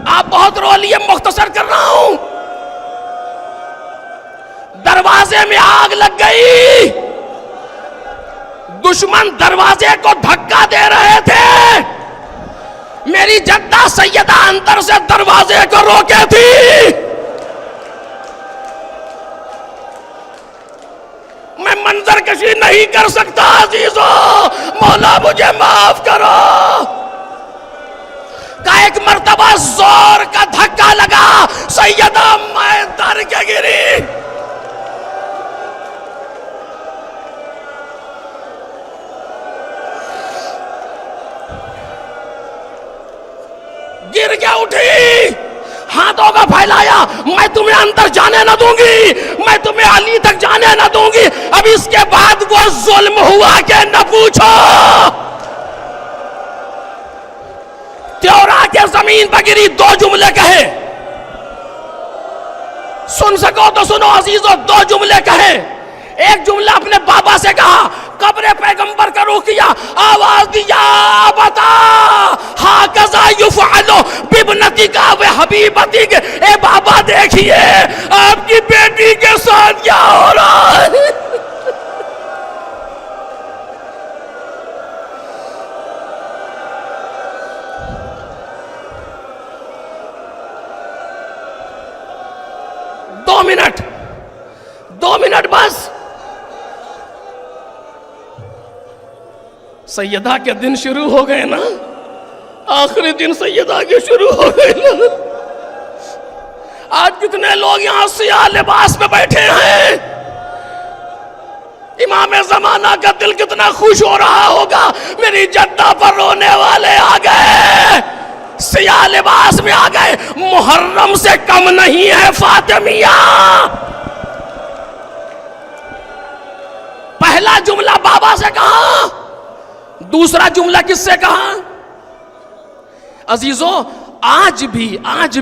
آپ بہت رو لیے, مختصر کر رہا ہوں. دروازے میں آگ لگ گئی, دشمن دروازے کو دھکا دے رہے تھے, میری جدہ سیدہ اندر سے دروازے کو روکے تھی. میں منظر کشی نہیں کر سکتا عزیزو, مولا مجھے معاف کرو. کا ایک مرتبہ زور کا دھکا لگا, سیدہ میں در کے گری. گر کے اٹھی, ہاتھوں کا پھیلایا, میں تمہیں اندر جانے نہ دوں گی, میں تمہیں علی تک جانے نہ دوں گی. اب اس کے بعد وہ ظلم ہوا کہ نہ پوچھو. تیورا کے زمین پر گری, دو جملے کہے, سن سکو تو سنو عزیزو, دو جملے کہے. ایک جملہ اپنے بابا سے کہا, قبر پیغمبر کا رخ کیا, آواز دیا بتا ہاکذا یفعلو بابنتی کا و حبیبتی کے. اے بابا دیکھیے آپ کی بیٹی کے ساتھ کیا ہو رہا ہے. دو منٹ بس. سیدہ کے دن شروع ہو گئے نا, آخری دن سیدہ کے شروع ہو گئے نا. آج کتنے لوگ یہاں سیاہ لباس میں بیٹھے ہیں, امام زمانہ کا دل کتنا خوش ہو رہا ہوگا, میری جدہ پر رونے والے آ گئے, سیاہ لباس میں آ گئے. محرم سے کم نہیں ہے فاطمیہ. پہلا جملہ بابا سے کہا, دوسرا جملہ کس سے کہا؟ عزیزو آج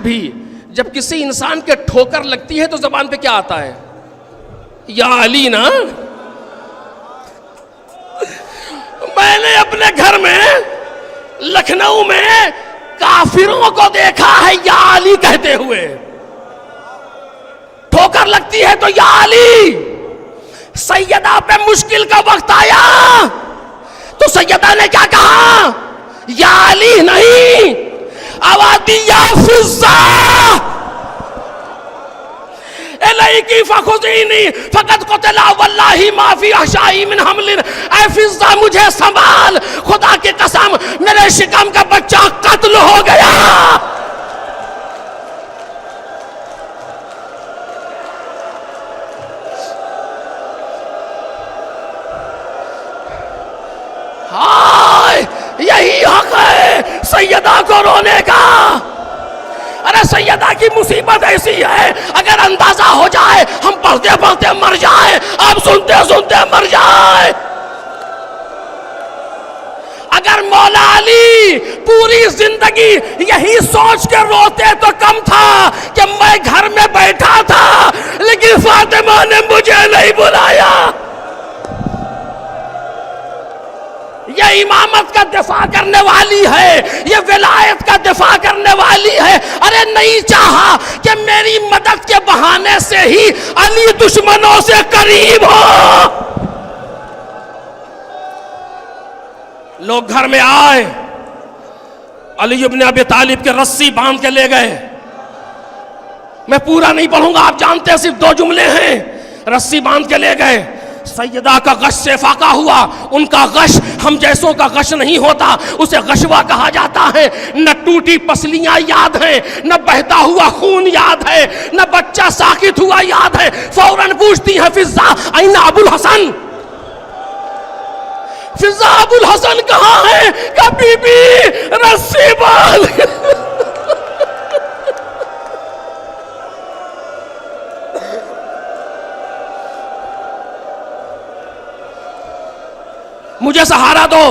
بھی جب کسی انسان کے ٹھوکر لگتی ہے تو زبان پہ کیا آتا ہے؟ یا علی نا. میں نے اپنے گھر میں لکھنؤ میں کافروں کو دیکھا ہے یا علی کہتے ہوئے. ٹھوکر لگتی ہے تو یا علی. سیدہ پہ مشکل کا وقت آیا تو سیدہ نے کیا کہا؟ یا علی نہیں, آوادی یا فضہ الیکی فخذینی فقد قتلا واللہ ما فی احشائی من حمل. اے فضہ مجھے سنبھال, خدا کی قسم میرے شکم کا بچہ قتل ہو گیا. یہی حق ہے سیدہ کو رونے کا. ارے سیدہ کی مصیبت ایسی ہے, اگر اندازہ ہو جائے ہم پڑھتے پڑھتے مر جائیں, آپ سنتے سنتے مر جائیں. اگر مولا علی پوری زندگی یہی سوچ کے روتے تو کم تھا کہ میں گھر میں بیٹھا تھا لیکن فاطمہ نے مجھے نہیں بلایا. یہ امامت کا دفاع کرنے والی ہے, یہ ولایت کا دفاع کرنے والی ہے. ارے نہیں چاہا کہ میری مدد کے بہانے سے ہی علی دشمنوں سے قریب ہو. لوگ گھر میں آئے, علی ابن ابی طالب کے رسی باندھ کے لے گئے. میں پورا نہیں پڑھوں گا, آپ جانتے ہیں صرف 2 جملے ہیں. رسی باندھ کے لے گئے, سیدہ کا غش سے فاقہ ہوا. ان کا غش ہم جیسوں کا غش نہیں ہوتا, اسے غشوا کہا جاتا ہے. نہ ٹوٹی پسلیاں یاد ہیں, نہ بہتا ہوا خون یاد ہے, نہ بچہ ساکت ہوا یاد ہے. فوراً پوچھتی ہے فضا این ابو الحسن, فضا ابو الحسن کہاں ہے؟ کہ بی بی رسی باندھ. مجھے سہارا دو.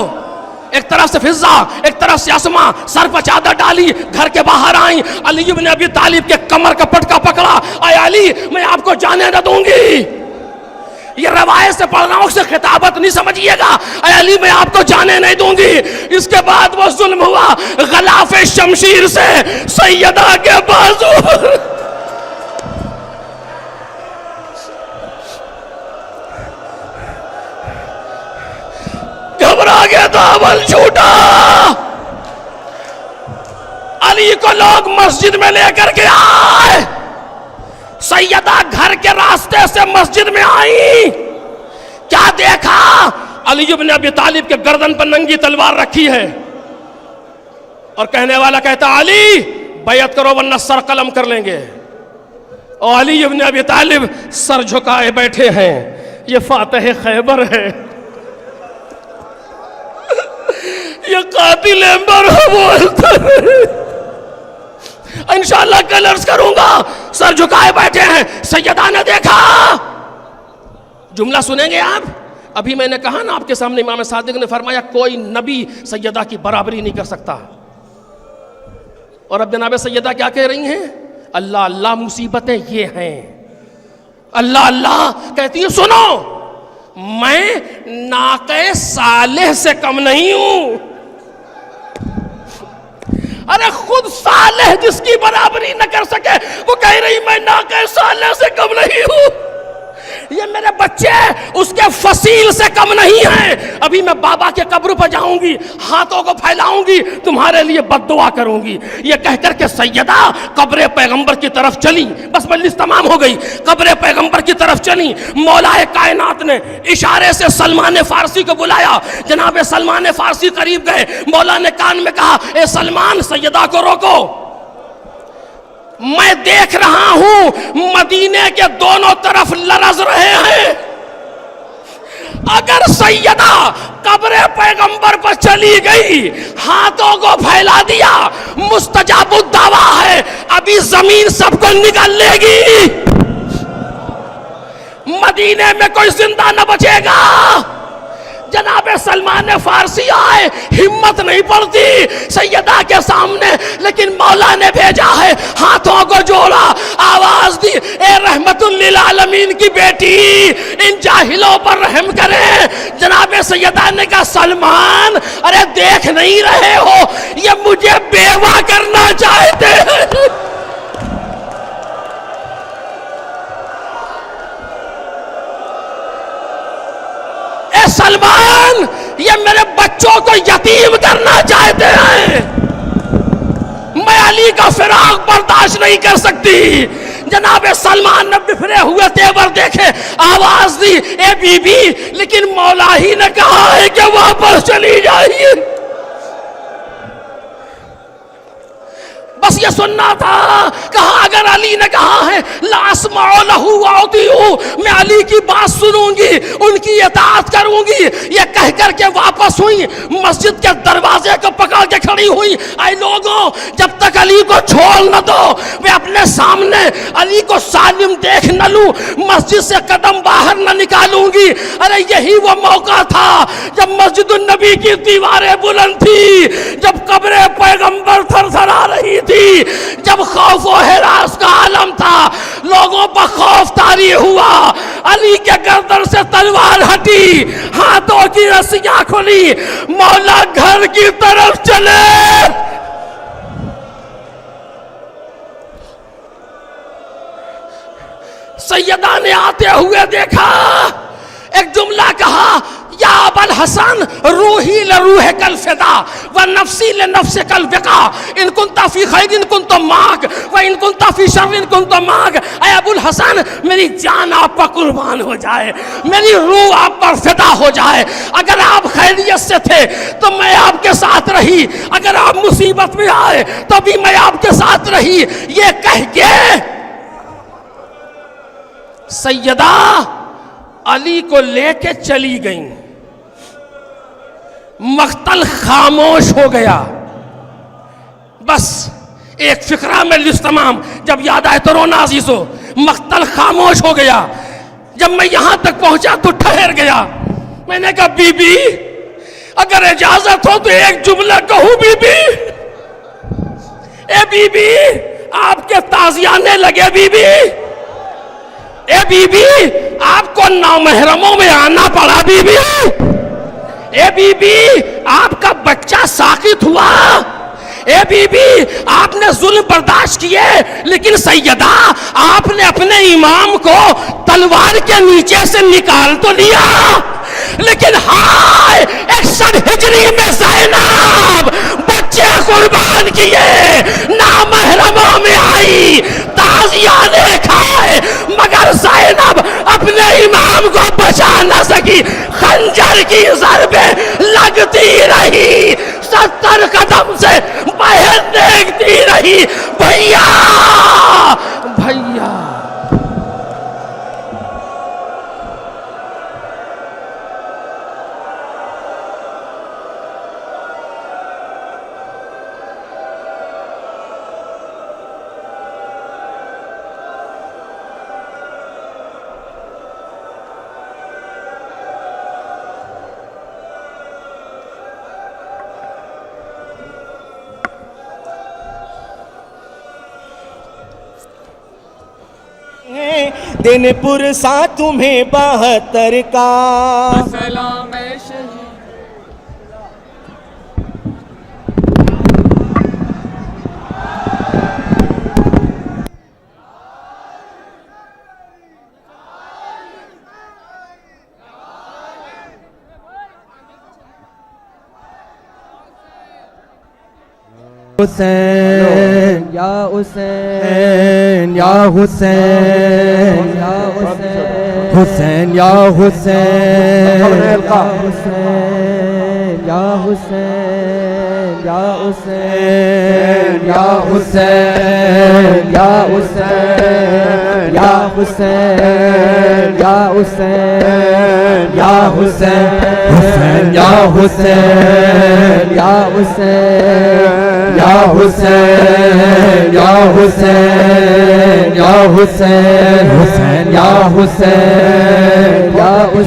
ایک طرف سے فضا, ایک طرف سے اسما, سر پر چادر ڈالی, گھر کے باہر آئیں. علی ابن ابی طالب کے کمر کا پٹکا پکڑا, اے علی میں آپ کو جانے نہ دوں گی. یہ روایت سے پڑھ رہا ہوں, سے خطابت نہیں سمجھیے گا. اے علی میں آپ کو جانے نہیں دوں گی. اس کے بعد وہ ظلم ہوا, غلاف شمشیر سے سیدہ کے بازو گھبرا گیا, دامن چھوٹا. علی کو لوگ مسجد میں لے کر کے آئے. سیدہ گھر کے راستے سے مسجد میں آئی. کیا دیکھا؟ علی ابن ابی طالب کے گردن پر ننگی تلوار رکھی ہے, اور کہنے والا کہتا علی بیعت کرو ورنہ سر قلم کر لیں گے. اور علی ابن ابی طالب سر جھکائے بیٹھے ہیں. یہ فاتح خیبر ہے, یہ قاتل مرحوم. انشاءاللہ کل عرض کروں گا. سر جھکائے بیٹھے ہیں. سیدہ نے دیکھا, جملہ سنیں گے آپ. ابھی میں نے کہا نا آپ کے سامنے, امام صادق نے فرمایا کوئی نبی سیدہ کی برابری نہیں کر سکتا. اور اب جناب سیدہ کیا کہہ رہی ہیں؟ اللہ اللہ مصیبتیں یہ ہیں. اللہ اللہ کہتی ہیں سنو, میں ناقہ صالح سے کم نہیں ہوں. ارے خود صالح جس کی برابری نہ کر سکے وہ کہہ رہی میں ناقہ صالح سے کم نہیں ہوں. یہ میرے بچے اس کے فصیل سے کم نہیں ہیں. ابھی میں بابا کے قبر پر جاؤں گی, ہاتھوں کو پھیلاؤں گی, تمہارے لیے بد دعا کروں گی. یہ کہہ کر کے سیدہ قبر پیغمبر کی طرف چلی. بس مجلس تمام ہو گئی. قبر پیغمبر کی طرف چلی. مولا کائنات نے اشارے سے سلمان فارسی کو بلایا. جناب سلمان فارسی قریب گئے. مولا نے کان میں کہا اے سلمان سیدہ کو روکو. میں دیکھ رہا ہوں مدینے کے دونوں طرف لرز رہے ہیں. اگر سیدہ قبر پیغمبر پر چلی گئی, ہاتھوں کو پھیلا دیا, مستجاب الدعویٰ ہے, ابھی زمین سب کو نگل لے گی. مدینے میں کوئی زندہ نہ بچے گا. جناب سلمان فارسی آئے, ہمت نہیں پڑتی سیدہ کے سامنے, لیکن مولا نے بھیجا ہے. ہاتھوں کو جوڑا, آواز دی اے رحمت للعالمین کی بیٹی, ان جاہلوں پر رحم کریں. جناب سیدہ نے کہا سلمان ارے دیکھ نہیں رہے ہو, یہ مجھے بیوہ کرنا چاہتے ہیں. سلمان یہ میرے بچوں کو یتیم کرنا چاہتے ہیں. میں علی کا فراق برداشت نہیں کر سکتی. جناب سلمان نے بفرے ہوئے تیور دیکھے, آواز دی اے بی بی, لیکن مولا ہی نے کہا ہے کہ واپس چلی جائیے. بس یہ سننا تھا. کہا اگر علی نے کہا ہے لا اسمع له واطیع, میں علی کی بات سنوں گی, ان کی اطاعت کروں گی. یہ کہہ کر کے واپس ہوئی, مسجد کے دروازے کو پکڑ کے کھڑی ہوئی. اے لوگوں, جب تک علی کو چھوڑ نہ دو, میں اپنے سامنے علی کو سالم دیکھ نہ لوں, مسجد سے قدم باہر نہ نکالوں گی. ارے یہی وہ موقع تھا جب مسجد النبی کی دیواریں بلند تھی, جب قبر پیغمبر تھر تھر آ رہی تھی, جب خوف و ہراس کا عالم تھا, لوگوں پر خوف طاری ہوا. علی کے گردن سے تلوار ہٹی, ہاتھوں کی رسیاں کھلی, مولا گھر کی طرف چلے. سیدہ نے آتے ہوئے دیکھا, ایک جملہ کہا یا ابا الحسن روحی لروح کل فدا و نفسی لنفس کل وقا ان کنتا فی خیر ان کنتا ماک و ان کنتا فی شر ان کنتا ماک. اے ابو الحسن میری جان آپ پر قربان ہو جائے, میری روح آپ پر فدا ہو جائے. اگر آپ خیریت سے تھے تو میں آپ کے ساتھ رہی, اگر آپ مصیبت میں آئے تو بھی میں آپ کے ساتھ رہی. یہ کہہ کے سیدہ علی کو لے کے چلی گئیں. مقتل خاموش ہو گیا. بس ایک فقرہ میں تمام جب یاد آئے تو رونا عزیزو. مقتل خاموش ہو گیا. جب میں یہاں تک پہنچا تو ٹھہر گیا. میں نے کہا بی بی اگر اجازت ہو تو ایک جملہ کہوں بی بی. اے بی بی آپ کے تازیانے لگے بی بی. اے بی بی آپ کو نامحرموں میں آنا پڑا بی بی. اے بی بی آپ کا بچہ ساقط ہوا. اے بی بی آپ نے ظلم برداشت کیے لیکن سیدہ آپ نے اپنے امام کو تلوار کے نیچے سے نکال تو لیا, لیکن ہائے 61 ہجری میں زینب بچے قربان کیے, نامحرموں میں آئی, تازیانے کھائے, مگر زینب اپنے امام کو بچا نہ سکی. خنجر کی ضربیں لگتی رہی, 70 قدم سے باہر دیکھتی رہی. بھیا بھیا
دن پرسا تمہیں 72 کا
سلام شہید.
حسین یا حسین یا حسین یا حسین یا حسین یا حسین یا حسین یا حسین یا حسین یا حسین یا حسین یا حسین یا حسین یا حسین یا حسین یا حسین یا حسین حسین یا حسین یا حسین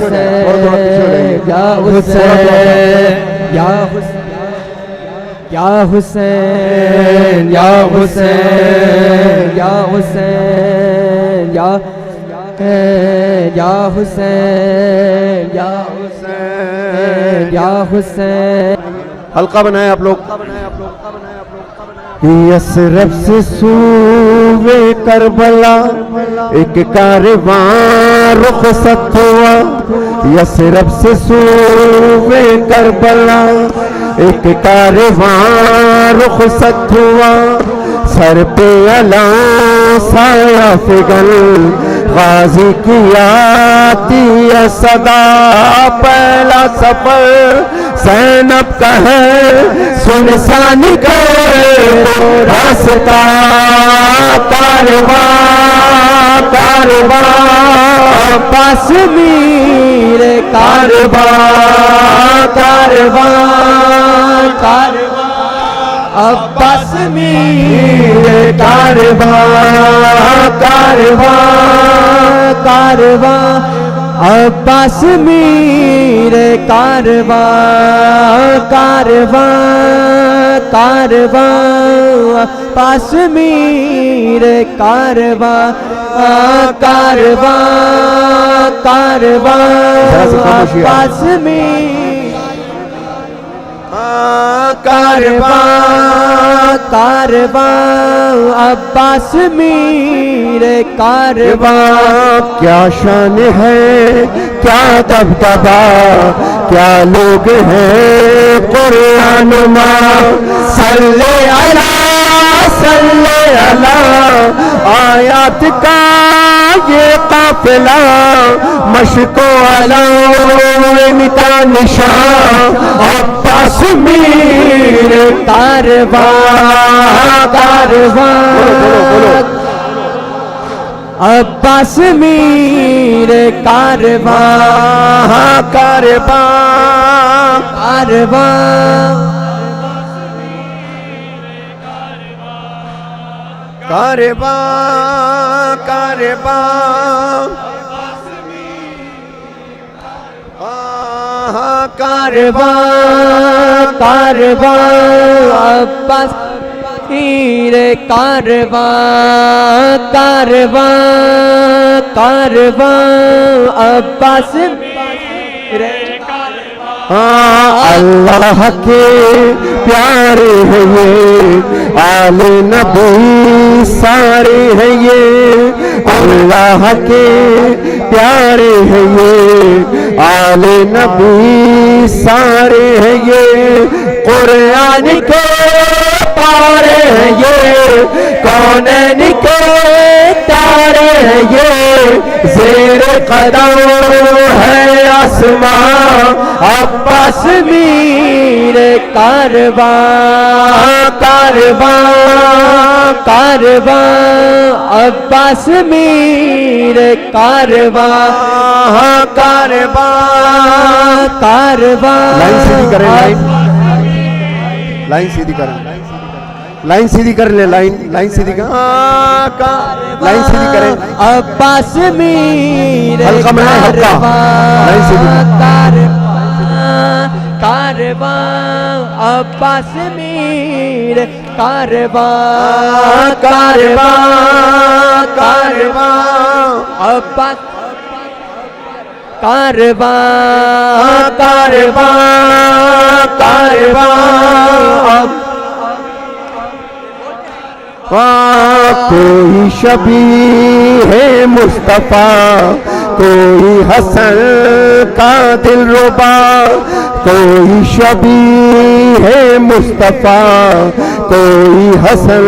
یا حسین یا حسین یا حسین یا حسین یا حسین یا حسین یا حسین یا حسین.
حلقہ بنائیں آپ لوگ.
یثرب سے سوئے کربلا ایک کاروان رخصت ہوا. یثرب سے سوئے کربلا ایک کاروان رخصت ہوا. سر پہ علم سایہ فگن غازی کی آتی ہے صدا. پہلا سفر زینب کا ہے سنسان کا راستہ. کارواں کارواں پاس میرے کارواں کارواں کارواں عباس میرے کارواں کارواں کارواں عباس میرے کارواں کارواں کارواں عباس میرے کارواں کارواں کارواں عباس میرے کارواں کارواں عباس میرے کارواں. کیا شان ہے کیا دبدبا کیا لوگ ہیں قرآن ماں صلی اللہ آیات کا یہ قافلہ مشق و علام کا نشان عباس میر کارواں عباس میر کارواں عباس میر عباس میر اللہ کے پیارے ہیں یہ آل نبی سارے ہیں یہ اللہ کے پیارے ہیں یہ آل نبی سارے ہیں یہ قرآن کے پارے ہیں یہ کونین کے تارے ہیں یہ زیر قدم ہے آسمان عباس میر کارواں عباس میر کارواں لائن سیدھی کریں لائن سیدھی کر لے لائن سیدھی کر لائن سیدھی کریں عباس میر حلقہ میں حلقہ لائن سیدھی کارواں عباس میر کارواں عباس کوئی شبیہ ہے مصطفیٰ کوئی حسن کا دل ربا کوئی شبیہ ہے مصطفیٰ کوئی حسن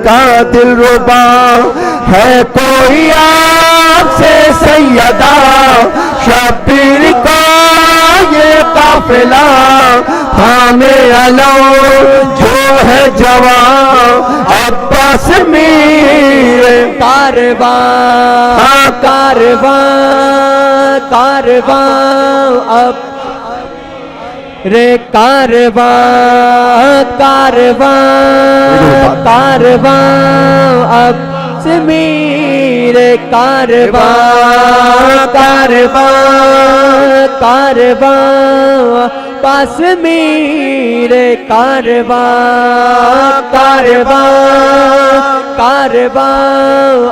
کا دل ربا ہے کوئی آپ سے سیدہ شبیر کا یہ قافلہ تھامے علو جو ہے جوان عباس میر کارواں رے کارواں عباس میر کارواں عباس میر کارواں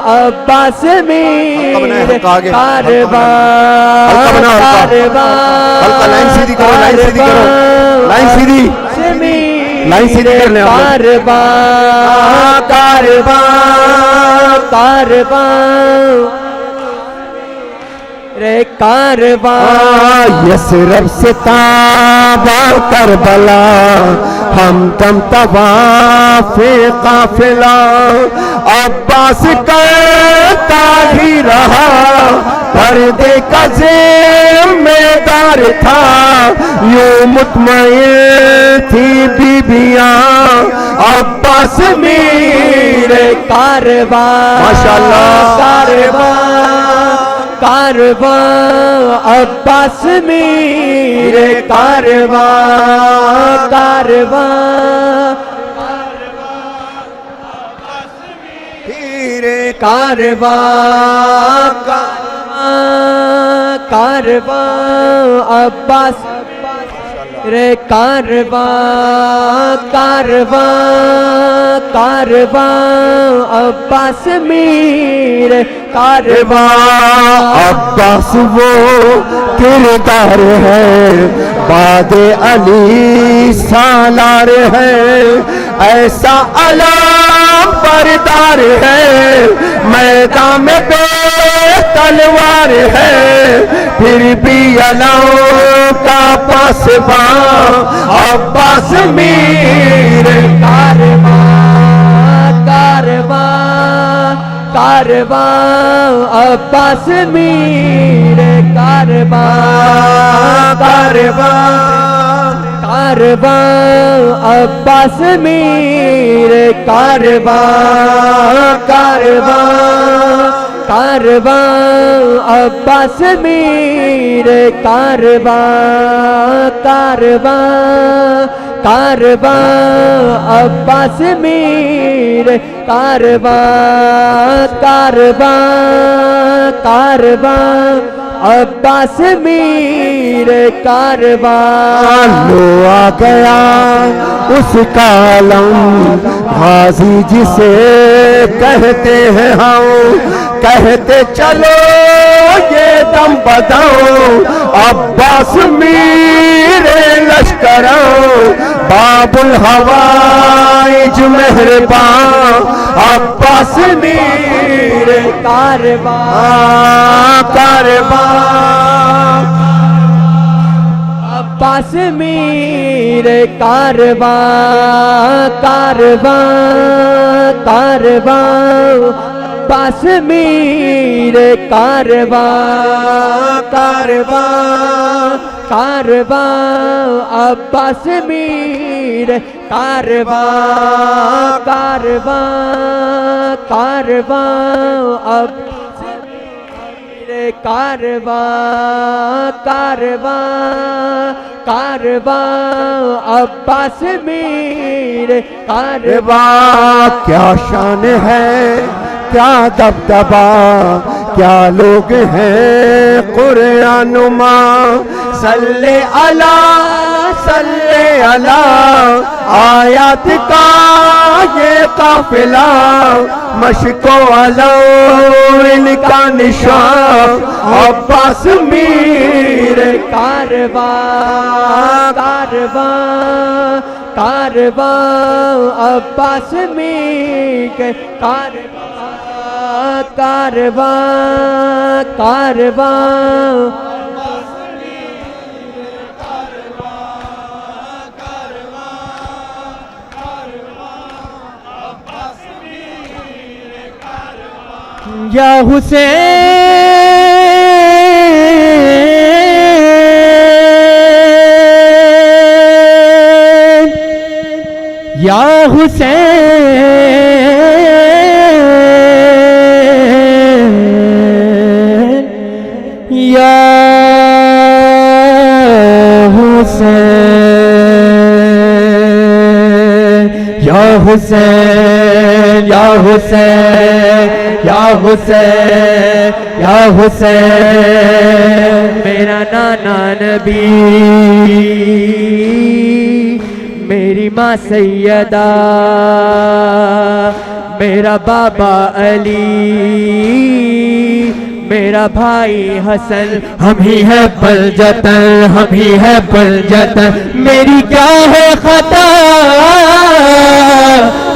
عباس میر کارواں
لائن سیدھی کرو لائن سیدھی کرنے
کارواں یثرب سے تابا کربلا ہم تم طواف قافلہ عباس کرتا ہی رہا پردے کا ذمہ دار تھا یوں مطمئن تھی بیبیاں عباس میر کارواں
ماشاءاللہ
کارواں عباس میر کارواں عباس رے کارواں عباس میر کارواں عباس وہ کردار ہے بعد علی سالار ہے ایسا علام بردار ہے میدان میں بے
تلوار ہے پھر بھی علم کا پاسبان عباس میر
کارواں کارواں کارواں عباس میر کارواں
کارواں
کارواں عباس میر کارواں کارواں کارواں عباس میر کارواں کارواں کارواں عباس میر کارواں کارواں کارواں عباس میر کارواں
لو آ گیا اس کا علم غازی جسے کہتے ہیں ہم کہتے چلو یہ دم بداؤ عباس میر لشکروں باب الحوائج مہربان عباس میر
کارواں
کارواں
عباس میر کارواں کارواں کارواں عباس میر کارواں کارواں کارواں عباس میر کارواں کارواں کارواں عباس میر کارواں کارواں کارواں عباس میر
کارواں کیا شان ہے کیا دبدبا کیا لوگ ہیں قرآن نما صلی اللہ آیات کا یہ قافلہ مشق و علم ان کا نشان عباس میر
کارواں کارواں کارواں عباس میر کارواں کارواں کارواں یا حسین یا حسین یا حسین یا حسین یا حسین یا حسین یا حسین میرا نانا نبی میری ماں سیدہ میرا بابا علی میرا بھائی حسن ہم ہی ہے بلجتن ہم ہی ہے بلجتن میری کیا ہے خطا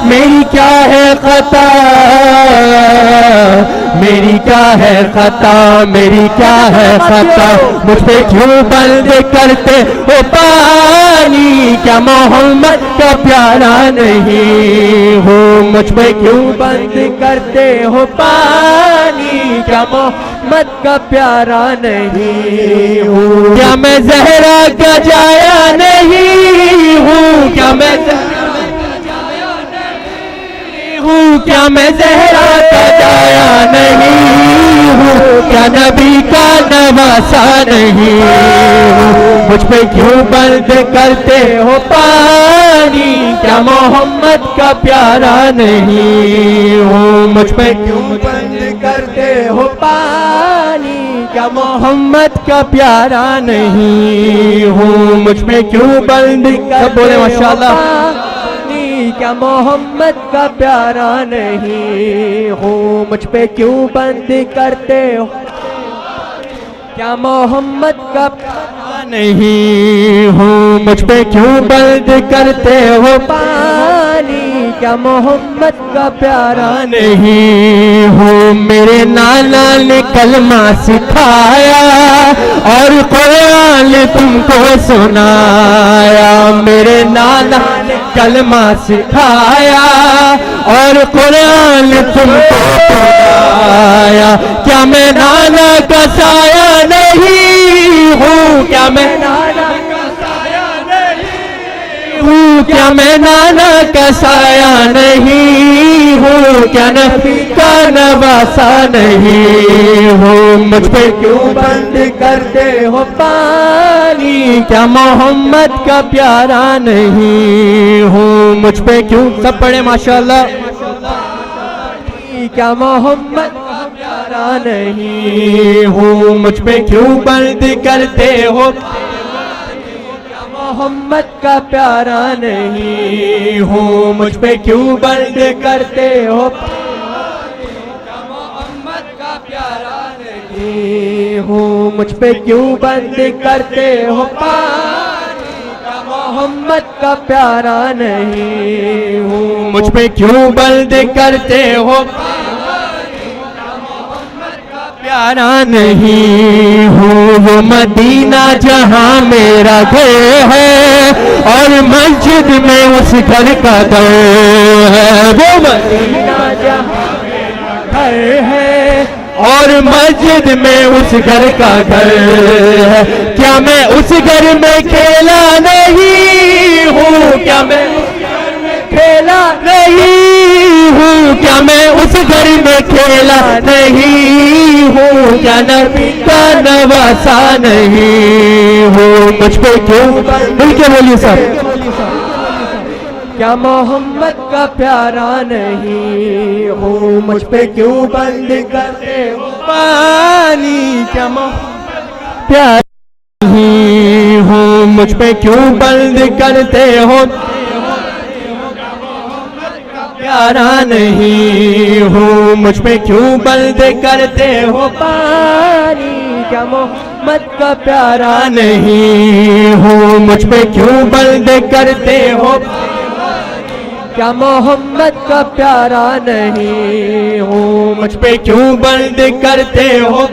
میری کیا ہے خطا میری کیا ہے خطا میری کیا ہے خطا مجھ پہ کیوں بند کرتے ہو پانی کیا محمد کا پیارا نہیں ہوں مجھ پہ کیوں بند کرتے ہو پانی کیا محمد کا پیارا نہیں ہوں کیا میں زہرا کا جایا نہیں ہوں کیا میں کیا میں زہرا کا جایا نہیں ہوں کیا نبی کا نواسا نہیں ہوں مجھ پہ کیوں بند کرتے ہو پانی کیا محمد کا پیارا نہیں ہوں مجھ پہ کیوں بند کرتے ہو پانی کیا محمد کا پیارا نہیں ہوں مجھ پہ کیوں بند بولے ماشاءاللہ کیا محمد کا پیارا نہیں ہوں مجھ پہ کیوں بند کرتے ہو کیا محمد کا پیارا نہیں ہوں مجھ پہ کیوں بند کرتے ہو پانی
کیا محمد کا پیارا نہیں ہوں. میرے نانا نے کلمہ سکھایا اور قرآن تم کو سنایا. میرے نانا نے کلمہ سکھایا اور قرآن تم کو سنایا. کیا میں نانا کا سایہ نہیں ہوں؟ کیا میں نانا کا سایہ نہیں ہوں؟ کیا میں نانا کا سایہ نہیں ہوں؟ کیا نبی کا نواسا نہیں ہوں؟ مجھ پہ کیوں بند کرتے ہو پانی؟ کیا محمد کا پیارا نہیں ہوں؟ مجھ پہ کیوں سب پڑھے ماشاءاللہ. کیا محمد کا پیارا نہیں ہوں؟ مجھ پہ کیوں بند کرتے ہو؟ کیا محمد کا پیارا نہیں ہوں؟ مجھ پہ کیوں بند کرتے ہو؟ کیا محمد کا پیارا نہیں ہوں؟ مجھ پہ کیوں بند کرتے ہو پانی؟ کیا محمد کا پیارا نہیں ہوں؟ مجھ پہ کیوں بند کرتے ہو؟ پیارا نہیں ہوں. وہ مدینہ جہاں میرا گھر ہے اور مسجد میں اس گھر کا در ہے. وہ مدینہ جہاں میرا گھر ہے اور مسجد میں اس گھر کا گھر ہے. کیا میں اس گھر میں کھیلا نہیں ہوں؟ کیا میں کھیلا نہیں ہوں؟ کیا میں اس گھر میں کھیلا نہیں ہوں؟ کیا نبی کا نواسا نہیں ہوں؟ مجھ پہ کیوں مل کے بولیے صاحب. کیا محمد کا پیارا نہیں ہوں؟ مجھ پہ کیوں بند کرتے ہو پانی؟ کیا محمد کا پیارا نہیں ہوں؟ مجھ پہ کیوں بند کرتے ہو؟ پیارا نہیں ہوں. مجھ پہ کیوں بند کرتے ہو پانی؟ کیا محمد کا پیارا نہیں ہوں؟ مجھ پہ کیوں بند کرتے ہو؟ کیا محمد کا پیارا نہیں ہوں؟ مجھ پہ کیوں بند کرتے ہو؟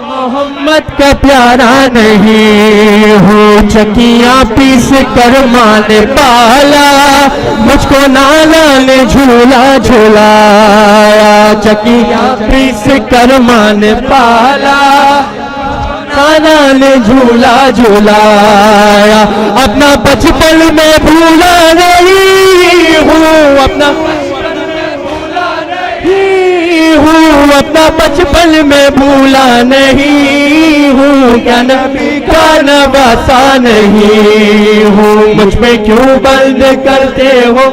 محمد کا پیارا نہیں ہوں. چکیاں پیس کر ماں نے پالا مجھ کو نانا نے جھولا جھولایا. چکیاں پیس کر ماں نے پالا نانا نے جھولا جھولایا. اپنا بچپن میں بھولا نہیں ہوں. اپنا اپنا بچپن میں بھولا نہیں ہوں. کیا نبی کا نواسا نہیں ہوں؟ مجھ پہ کیوں بند کرتے ہو؟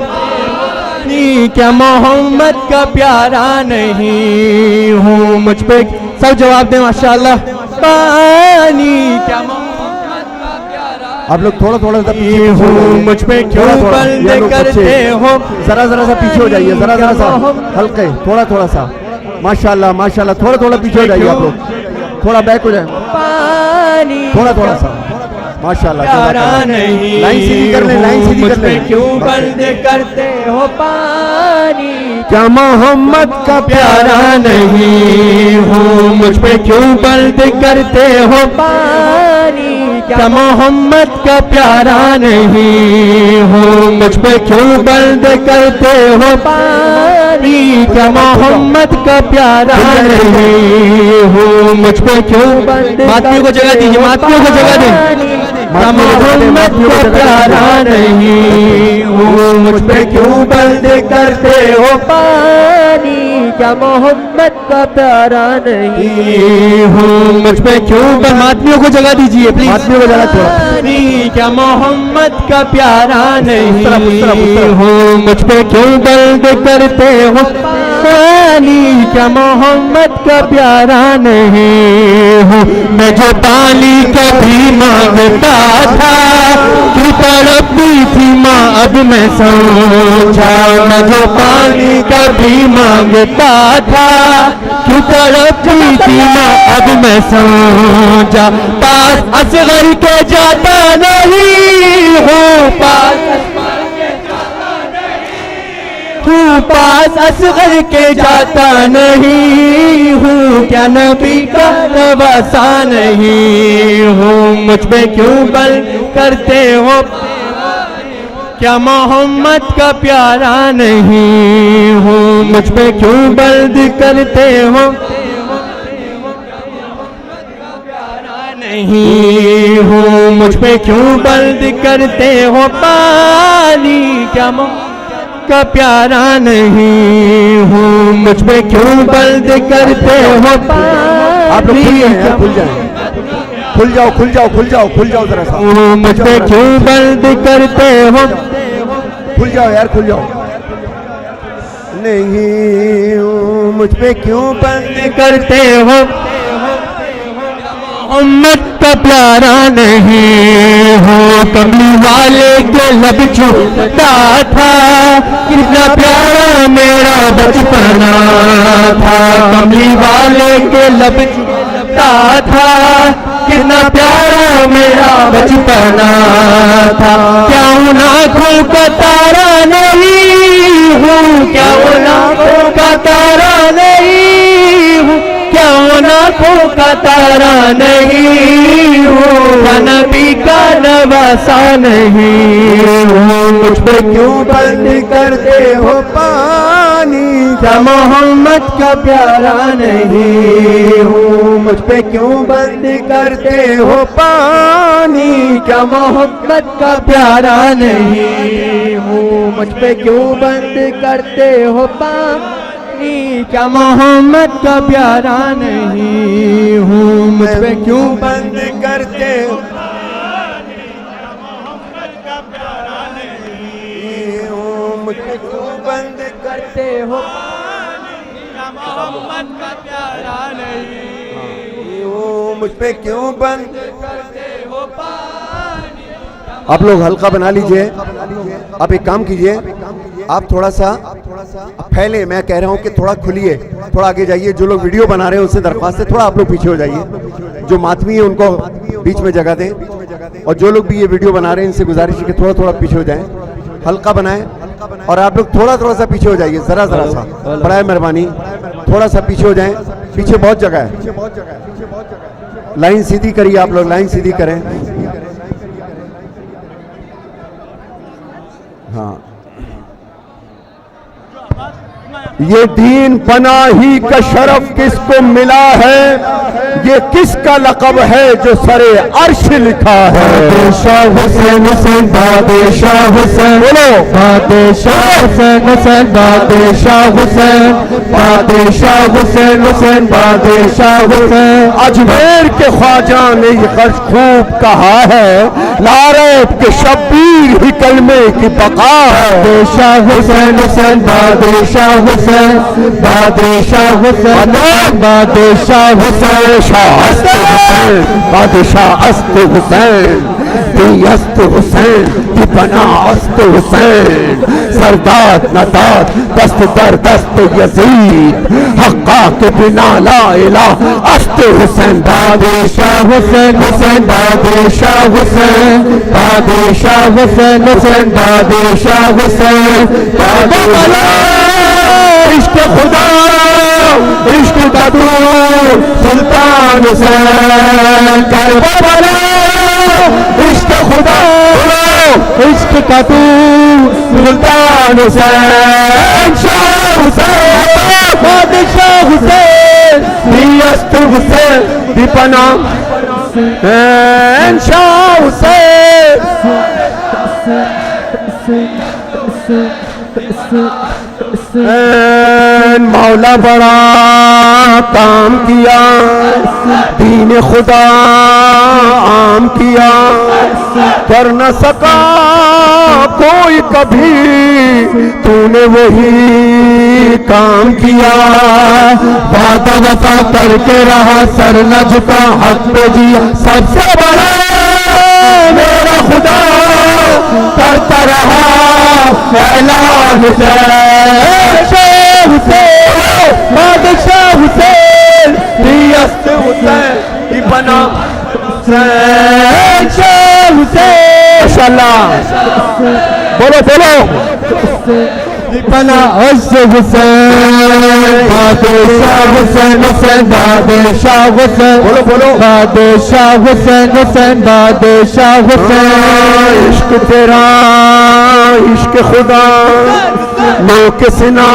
کیا محمد کا پیارا نہیں ہوں؟ مجھ پہ سب جواب دیں ماشاءاللہ. پانی کیا محمد کا پیارا
آپ لوگ تھوڑا تھوڑا سا پیچھے
ہوں؟ مجھ پہ کیوں بند کرتے ہو؟
ذرا ذرا سا پیچھے ہو جائیے. ذرا ذرا سا ہلکے تھوڑا تھوڑا سا. ماشاءاللہ ماشاءاللہ. تھوڑا تھوڑا پیچھے ہو جائیے آپ لوگ. تھوڑا بیک ہو جائیں. تھوڑا تھوڑا سا. ماشاءاللہ.
پیارا نہیں
لائن سیدھی کر لیں. لائن سیدھی کر لیں.
کیوں بند کرتے ہو پانی؟ کیا محمد کا پیارا نہیں ہوں؟ مجھ پہ کیوں بند کرتے ہو پانی؟ کیا محمد کا پیارا نہیں ہوں؟ مجھ پہ کیوں بند کرتے ہو پانی؟ کیا محمد کا پیارا نہیں ہوں؟ مجھ پہ کیوں بند. ماتمیوں کو جگہ دیجیے. ماتمیوں کو جگہ دیں. کیا محمد کا پیارا نہیں ہوں؟ مجھ پہ کیوں بند کرتے ہو پانی؟ کیا محمد کا پیارا نہیں ہوں؟ مجھ پہ کیوں بند. ماتمیوں کو جگہ دیجیے پلیز. ماتمیوں کو جگہ دو. کیا محمد کا پیارا نہیں ہوں؟ مجھ پہ کیوں بند کرتے ہو پانی؟ کیا محمد کا پیارا نہیں ہوں؟ میں جو پانی کبھی مانگتا تھا تو تڑپتی تھی ماں اب میں سمجھا. میں جو پانی کبھی مانگتا تھا تو تڑپتی تھی ماں اب میں سمجھا. پاس اصغر کے جاتا نہیں ہوں. پاس تو پاس اصغر کے جاتا نہیں ہوں، کیا نبی کا نواسا نہیں ہوں، مجھ پہ کیوں بند کرتے ہو، کیا محمد کا پیارا نہیں ہوں، مجھ پہ کیوں بند کرتے ہو، نہیں ہوں، مجھ پہ کیوں بند کرتے ہو پانی، کیا محمد کا پیارا نہیں ہوں، مجھ پہ کیوں بند کرتے ہو
آپ لوگ
پانی،
کھل جاؤ کھل جاؤ کھل جاؤ کھل جاؤ ذرا سا،
مجھ پہ کیوں بند کرتے ہو،
کھل جاؤ یار کھل جاؤ، نہیں ہوں مجھ پہ کیوں بند
کرتے ہو، محمد کا پیارا نہیں ہو، کملی والے کے لب چھوٹا تھا، کتنا پیارا میرا بچپنا تھا، کملی والے کے لب چھوٹا تھا، کتنا پیارا میرا بچپنا تھا، کیا ان آنکھوں کا تارا نہیں ہوں، کیا ان آنکھوں کا تارا نہیں ہوں، کیا ان آنکھوں کا تارا نہیں ہوں، کیا نبی کا نواسا نہیں ہوں، مجھ پہ کیوں بند کرتے ہو پانی، کیا محمد کا پیارا نہیں ہوں، مجھ پہ کیوں بند کرتے ہو پانی، کیا محمد کا پیارا نہیں ہوں، مجھ پہ کیوں بند کرتے ہو پانی، کیا محمد کا پیارا نہیں ہوں، مجھ پہ کیوں بند کرتے ہو،
مجھ پہ کیوں بند
کرتے ہو،
مجھ پہ کیوں بند، آپ لوگ حلقہ بنا لیجئے، آپ ایک کام کیجئے، آپ تھوڑا سا پھیلے، میں کہہ رہا ہوں کہ تھوڑا کھلیے، تھوڑا آگے جائیے، جو لوگ ویڈیو بنا رہے ہیں ان سے درخواست ہے تھوڑا آپ لوگ پیچھے ہو جائیے، جو ماتمی ہیں ان کو بیچ میں جگہ دیں، اور جو لوگ بھی یہ ویڈیو بنا رہے ہیں ان سے گزارش ہے کہ تھوڑا تھوڑا پیچھے ہو جائیں، حلقہ بنائیں، اور آپ لوگ تھوڑا تھوڑا سا پیچھے ہو جائیے، ذرا ذرا سا، برائے مہربانی تھوڑا سا پیچھے ہو جائیں، پیچھے بہت جگہ ہے، لائن سیدھی کریے، آپ لوگ لائن سیدھی کریں، ہاں یہ دین پناہی کا شرف کس کو ملا ہے، یہ کس کا لقب ہے جو سرے عرش لکھا ہے،
بادشاہ حسین حسین بادشاہ حسین، بولو بادشاہ حسین حسین بادشاہ حسین، بادشاہ حسین حسین بادشاہ حسین،
اجمیر کے خواجہ نے یہ غرض خوب کہا ہے، لاریب کے شبیر ہی کلمے کی بقا ہے،
بادشاہ حسین حسین بادشاہ حسین، بادشاہ حسین بادشاہ حسین،
بادشاہ است حسین، دی است حسین، دی بنا است حسین، سرداد نداد دست در دست یزید، حقا کے بنا لا الہ است حسین،
بادشاہ حسین حسین بادشاہ حسین، بادشاہ حسین حسین بادشاہ حسین، عشق خدا عشق کا دور سلطان حسین، کربلا عشق خدا عشق کا دور سلطان حسین، شاہ حسین بادشاہ حسین،
دیست حسین دی پناہ شاہ حسین، مولا بڑا کام کیا، دین خدا عام کیا، کر نہ سکا کوئی کبھی، تو نے وہی کام کیا،
وعدہ وفا کر کے رہا، سر نہ جھکا، حق پہ جیا، سب سے بڑا میرا خدا کرتا رہا اعلان حسین، شاہ حسین بادشاہ حسین،
دیست حسین دی پناہ
حسین، شاہ حسین،
ماشاءاللہ، بولو بولو،
بنا حسین بادشاہ حسین حسین بادشاہ حسین
بولو بولو
بادشاہ حسین حسین بادشاہ حسین
عشق تیرا عشق خدا نو کے سنا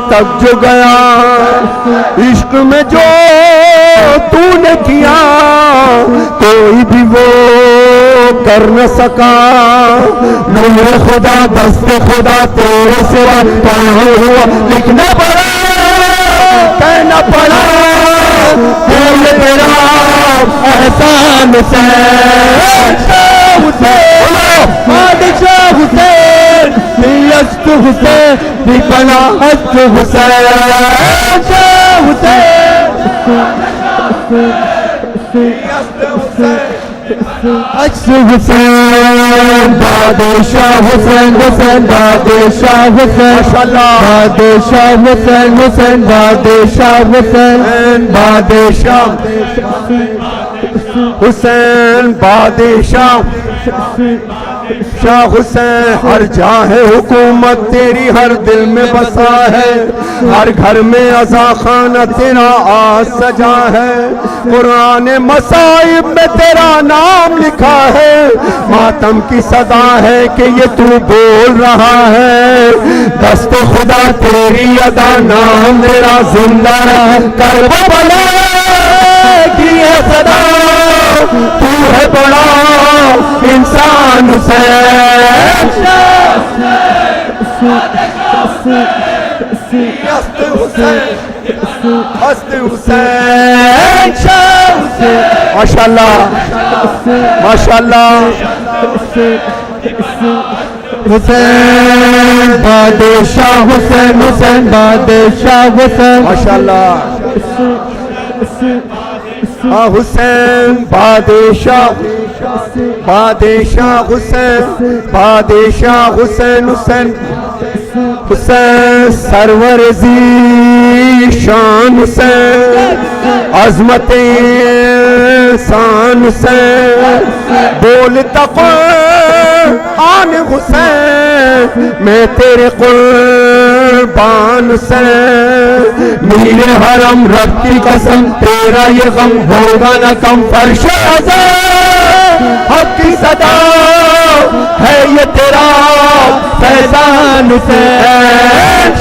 تک جو گیا عشق میں جو تو نے کیا کوئی بھی وہ کر نہ سکا نور خدا دست خدا تیرے سوا کہاں ہوا لکھنا پڑا کہنا پڑا بول تیرا احسان سے بادشاہ حسین بیست حسین بنا ہست حسین حسین بادشاہ حسین حسین بادشاہ حسین بادشاہ حسین حسین بادشاہ حسین بادشاہ حسین بادشاہ شاہ حسین ہر جاہ حکومت تیری ہر دل میں بسا ہے ہر گھر میں عزا خانہ تیرا آج سجا ہے قرآن مصائب میں تیرا نام لکھا ہے ماتم کی صدا ہے کہ یہ تو بول رہا ہے دست خدا تیری ادا نام میرا زندہ کربلا کی ہے صدا تو ہے بڑا انسان حسین ہست حسین ماشاءاللہ ماشاءاللہ
حسین بادشاہ حسین حسین بادشاہ حسین
ماشاءاللہ حسین بادشاہ بادشاہ حسین بادشاہ حسین حسین حسین سرور ذی شان حسین عظمت انسان حسین بولتا قرآن حسین میں تیرے قربان حسین میرے حرم رب کی قسم تیرا یہ غم ہوگا نہ کم فرش حق کی صدا ہے یہ تیرا فیضان حسین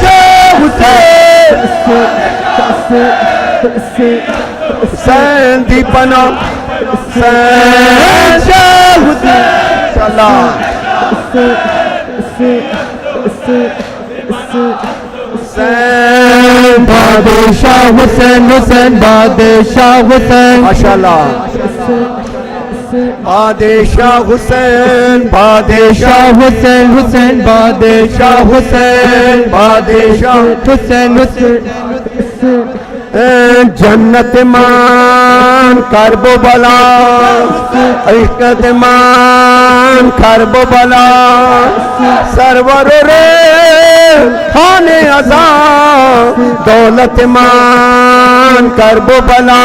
حسین دیپنا حسین حسین
بادشاہ حسین حسین بادشاہ حسین
ماشاءاللہ بادشاہ حسین بادشاہ
حسین حسین بادشاہ حسین
بادشاہ
حسین حسین
جنت مان کرب و بلا عشقت مان کرب و بلا سرور رے خان عزا دولت مان کرب و بلا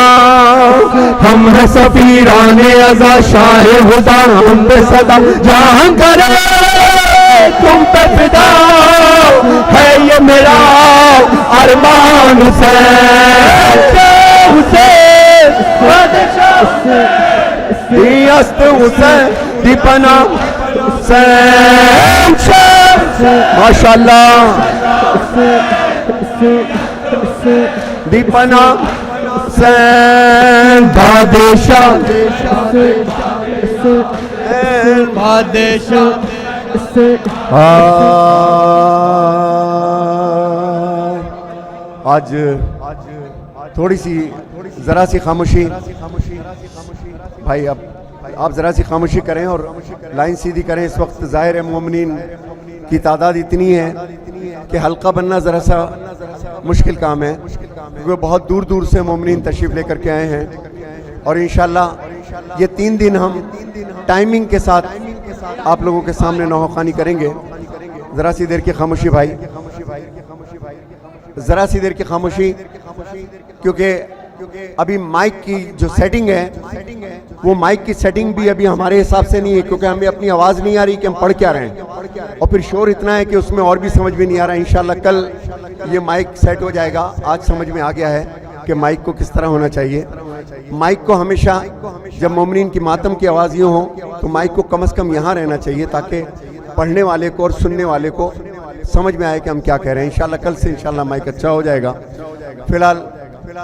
ہم ہیں سفیران عزا شاہ خدا ہم پہ صدا جہاں کرے تم پہ فدا ہے یہ میرا ارمان حسین دیست حسین دیپنا حسین ماشاءاللہ دیپنا حسین بادشاہ
بادشاہ
آج تھوڑی سی ذرا سی خاموشی بھائی اب آپ ذرا سی خاموشی کریں اور لائن سیدھی کریں اس وقت ظاہر ہے مومنین کی تعداد اتنی ہے کہ حلقہ بننا ذرا سا مشکل کام ہے کیونکہ بہت دور دور سے مومنین تشریف لے کر کے آئے ہیں اور انشاءاللہ یہ 3 دن ہم ٹائمنگ کے ساتھ آپ لوگوں کے سامنے نوحہ خوانی کریں گے ذرا سی دیر کی خاموشی بھائی ذرا سی دیر کی خاموشی کیونکہ ابھی مائک کی جو سیٹنگ ہے وہ مائک کی سیٹنگ بھی ابھی ہمارے حساب سے نہیں ہے، کیونکہ ہمیں اپنی آواز نہیں آ رہی کہ ہم پڑھ کیا رہے ہیں، اور پھر شور اتنا ہے کہ اس میں اور بھی سمجھ میں نہیں آ رہا ہے۔ انشاءاللہ کل یہ مائک سیٹ ہو جائے گا۔ آج سمجھ میں آ گیا ہے کہ مائک کو کس طرح ہونا چاہیے۔ مائک کو ہمیشہ جب مومنین کی ماتم کی آواز یوں ہو تو مائک کو کم از کم یہاں رہنا چاہیے، تاکہ پڑھنے والے کو اور سننے والے کو سمجھ میں آئے کہ ہم کیا کہہ رہے ہیں۔ انشاءاللہ کل سے انشاءاللہ مائک اچھا ہو جائے گا۔ فی الحال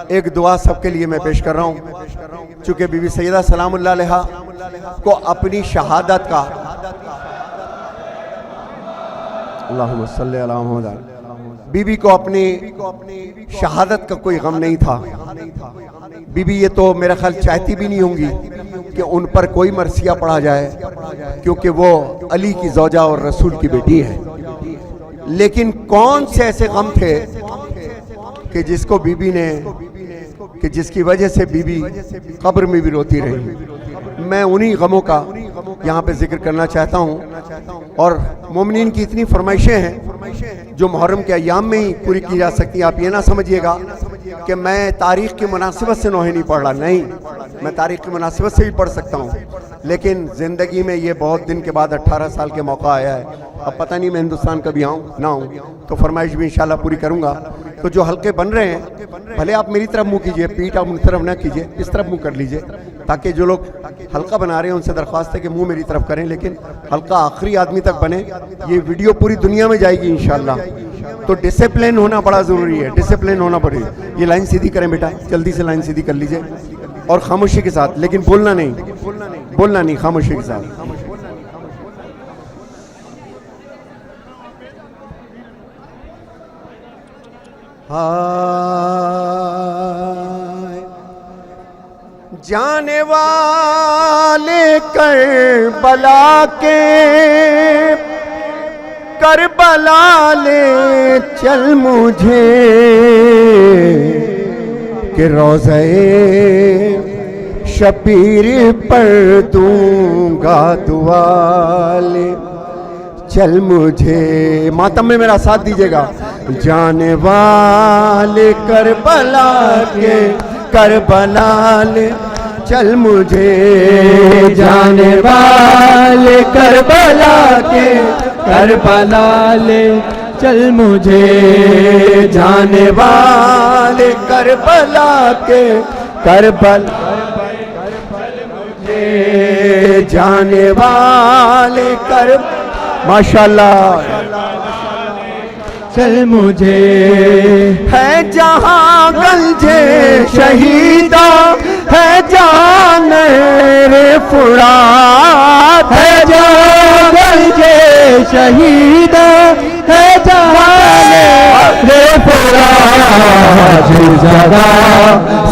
ایک دعا سب کے لیے میں پیش کر رہا ہوں، چونکہ بی بی سیدہ سلام اللہ علیہا کو اپنی شہادت کا، اللہم صلی علی محمد، بی بی کو اپنی شہادت کا کوئی غم نہیں تھا۔ بی بی یہ تو میرا خیال چاہتی بھی نہیں ہوں گی کہ ان پر کوئی مرثیہ پڑھا جائے، کیونکہ وہ علی کی زوجہ اور رسول کی بیٹی ہے۔ لیکن کون سے ایسے غم تھے کہ جس کو بی بی نے، کہ جس کی وجہ سے بی بی قبر میں بھی روتی رہی۔ میں انہی غموں کا یہاں پہ ذکر کرنا چاہتا ہوں، اور مومنین کی اتنی فرمائشیں ہیں جو محرم کے ایام میں ہی پوری کی جا سکتی۔ آپ یہ نہ سمجھیے گا کہ میں تاریخ کی مناسبت سے نوحے نہیں پڑھ رہا، نہیں، میں تاریخ کی مناسبت سے بھی پڑھ سکتا ہوں، لیکن زندگی میں یہ بہت دن کے بعد 18 سال کے موقع آیا ہے۔ اب پتہ نہیں میں ہندوستان کبھی آؤں نہ آؤں، تو فرمائش بھی انشاءاللہ پوری کروں گا۔ تو جو حلقے بن رہے ہیں، بھلے آپ میری طرف منہ کیجئے، پیٹ آپ ان طرف نہ کیجئے، اس طرف منہ کر لیجئے، تاکہ جو لوگ حلقہ بنا رہے ہیں ان سے درخواست ہے کہ منہ میری طرف کریں، لیکن حلقہ آخری آدمی تک بنے۔ یہ ویڈیو پوری دنیا میں جائے گی انشاءاللہ، تو ڈسپلن ہونا بڑا ضروری ہے، ڈسپلن ہونا پڑے گا۔ یہ لائن سیدھی کریں بیٹا، جلدی سے لائن سیدھی کر لیجئے، اور خاموشی کے ساتھ، لیکن بولنا نہیں، خاموشی کے ساتھ۔ جانے والے کربلا کے، کربلا لے چل مجھے، کہ روضہ شبیر پر دوں گا دعا لے چل مجھے۔ ماتم میں میرا ساتھ دیجئے گا۔ جانے والے کربلا کے، کربلا لے چل مجھے، جانے والے کربلا کے، کربلا لے چل مجھے، جانے والے کربلا کے، کربلا مجھے، جانے والے کربلا، ماشاءاللہ، چل مجھے۔ ہے جہاں گنجے شہیدہ، ہے جہاں نہر فرات، ہے جہاں گنجے شہیدہ، ہے جہاں نہر فرات، جس جگہ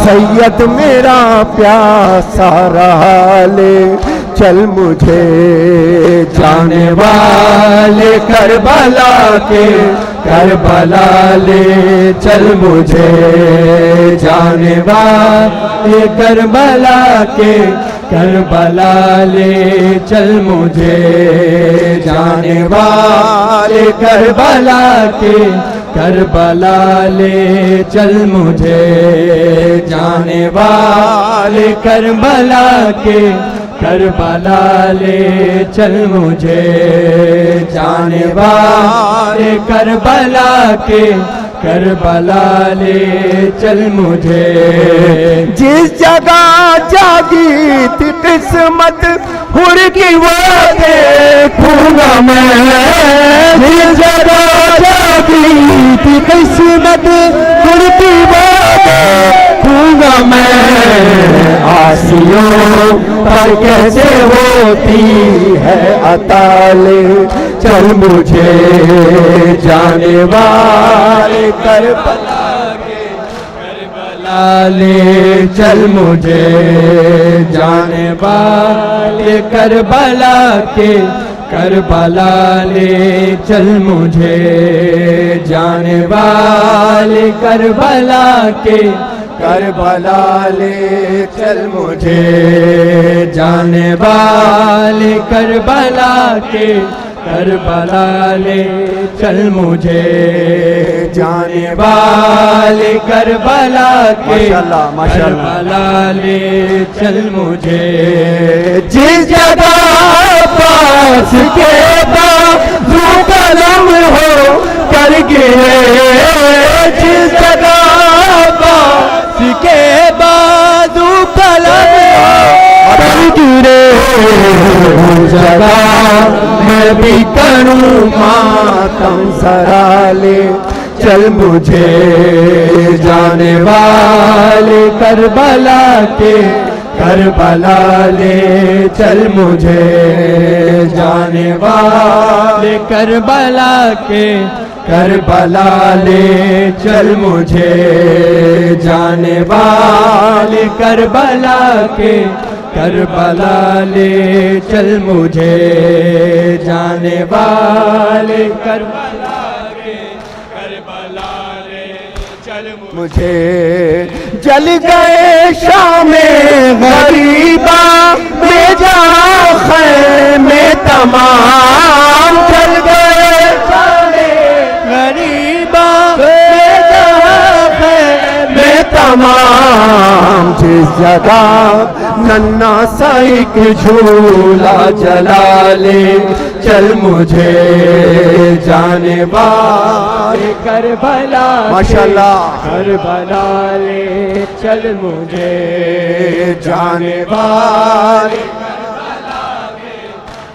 سید میرا پیاسا رہا لے چل مجھے، جانے والے کربلا کے، کربلا لے چل مجھے، جانے والے کربلا کے، کربلا لے چل مجھے، جانے والے کربلا کے، کربلا لے چل مجھے، جانے والے کربلا کے، کربلا لے چل مجھے، جانے والے کربلا کے، کربلا لے چل مجھے۔ جس جگہ جاگی تھی قسمت ہر کی وہ دیکھوں گا میں، جس جگہ جاگی تھی قسمت ہر کی وہ دیکھوں گا میں، آسیوں پر کیسے ہوتی ہے عطا لے چل مجھے، جانے والے کربلا کے، کربلا لے چل مجھے، جانے والے کربلا کے، کربلا لے چل مجھے، جانے والے کربلا کے، کربلا لے چل مجھے، جانے والے کربلا کے،
کربلا لے چل مجھے جانے والے کربلا کے کربلا لے چل مجھے جس جگہ پاس کے بازو قلم ہو کر گرے جس جگہ پاس کے بازو قلم ہو کر گرے اس جگہ میں بھی کروں ماتم ذرا لے چل مجھے جانے والے کربلا کے کربلا لے چل مجھے جانے والے کربلا کے کربلا لے چل مجھے جانے والے کربلا کے کربلا لے چل مجھے جانے والے کربلا کے کربلا لے چل مجھے جل گئے شام غریبا میں جا خیمے تمام جل گئے شام غریبا میں جا خیمے تمام جس جگہ ننا سا ایک جھولا جلا لے چل مجھے جانے والے کربلا
ماشاءاللہ
کربلا لے چل مجھے جانے والے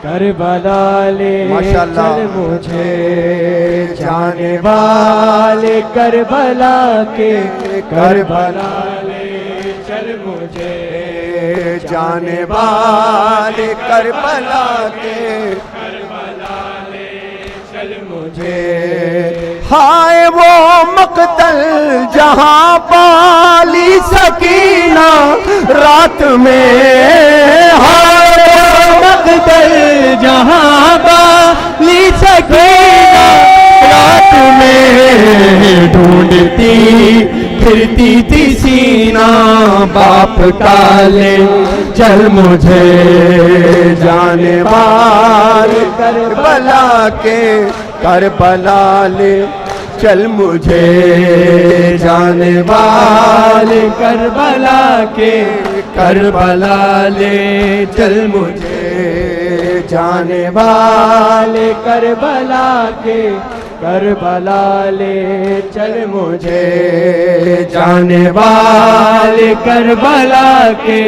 کربلا لے چل مجھے جانے والے کربلا کے کربلا لے چل مجھے جانے والے کربلا کے کربلا لے چل مجھے ہائے وہ مقتل جہاں پالی سکینہ رات میں ہائے وہ مقتل جہاں پالی سکینہ رات میں ڈھونڈتی پھرتی تھی سینہ باپ کا لے چل مجھے جانے والے کربلا کے کربلا لے چل مجھے جانے والے کربلا کے کربلا لے چل مجھے جانے والے کربلا کے کربلا لے چل مجھے جانے والے کربلا کے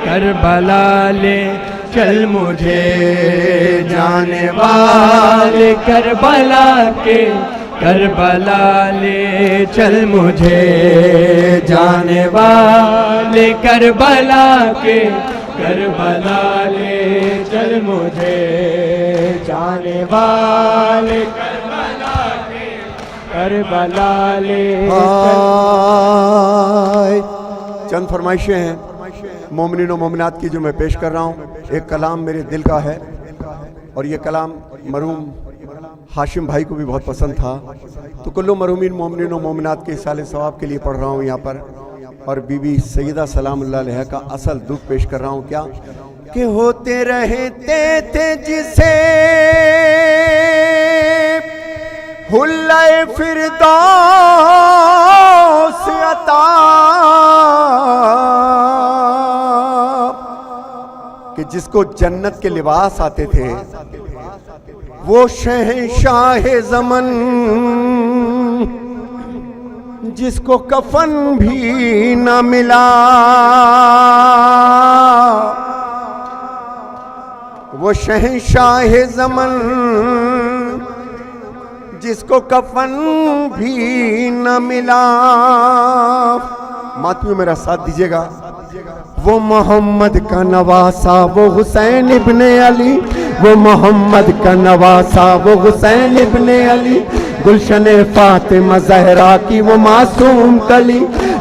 کربلا لے چل مجھے جانے والے کربلا کے کربلا لے چل مجھے جانے والے کربلا کے کربلا لے چل مجھے جانے والے کربلا لے
چند فرمائشیں ہیں مومنین و مومنات کی جو میں پیش کر رہا ہوں. ایک کلام میرے دل کا ہے اور یہ کلام مرحوم ہاشم بھائی کو بھی بہت پسند تھا, تو کلو مرحومین مومنین و مومنات کے اصال ثواب کے لیے پڑھ رہا ہوں یہاں پر, اور بی بی سیدہ سلام اللہ علیہ کا اصل دکھ پیش کر رہا ہوں. کیا کہ ہوتے رہتے تھے جسے حلۂ فردوس عطا, کہ جس کو جنت کے لباس آتے تھے وہ شہنشاہ زمن, جس کو کفن بھی نہ ملا, وہ شہنشاہ زمن جس کو کفن بھی نہ ملا. ماتمیوں میرا ساتھ دیجیے گا. وہ محمد کا نواسا وہ حسین ابن علی, وہ محمد کا نواسا وہ حسین ابن علی, گلشن فاطمہ زہرا کی وہ معصوم کلی,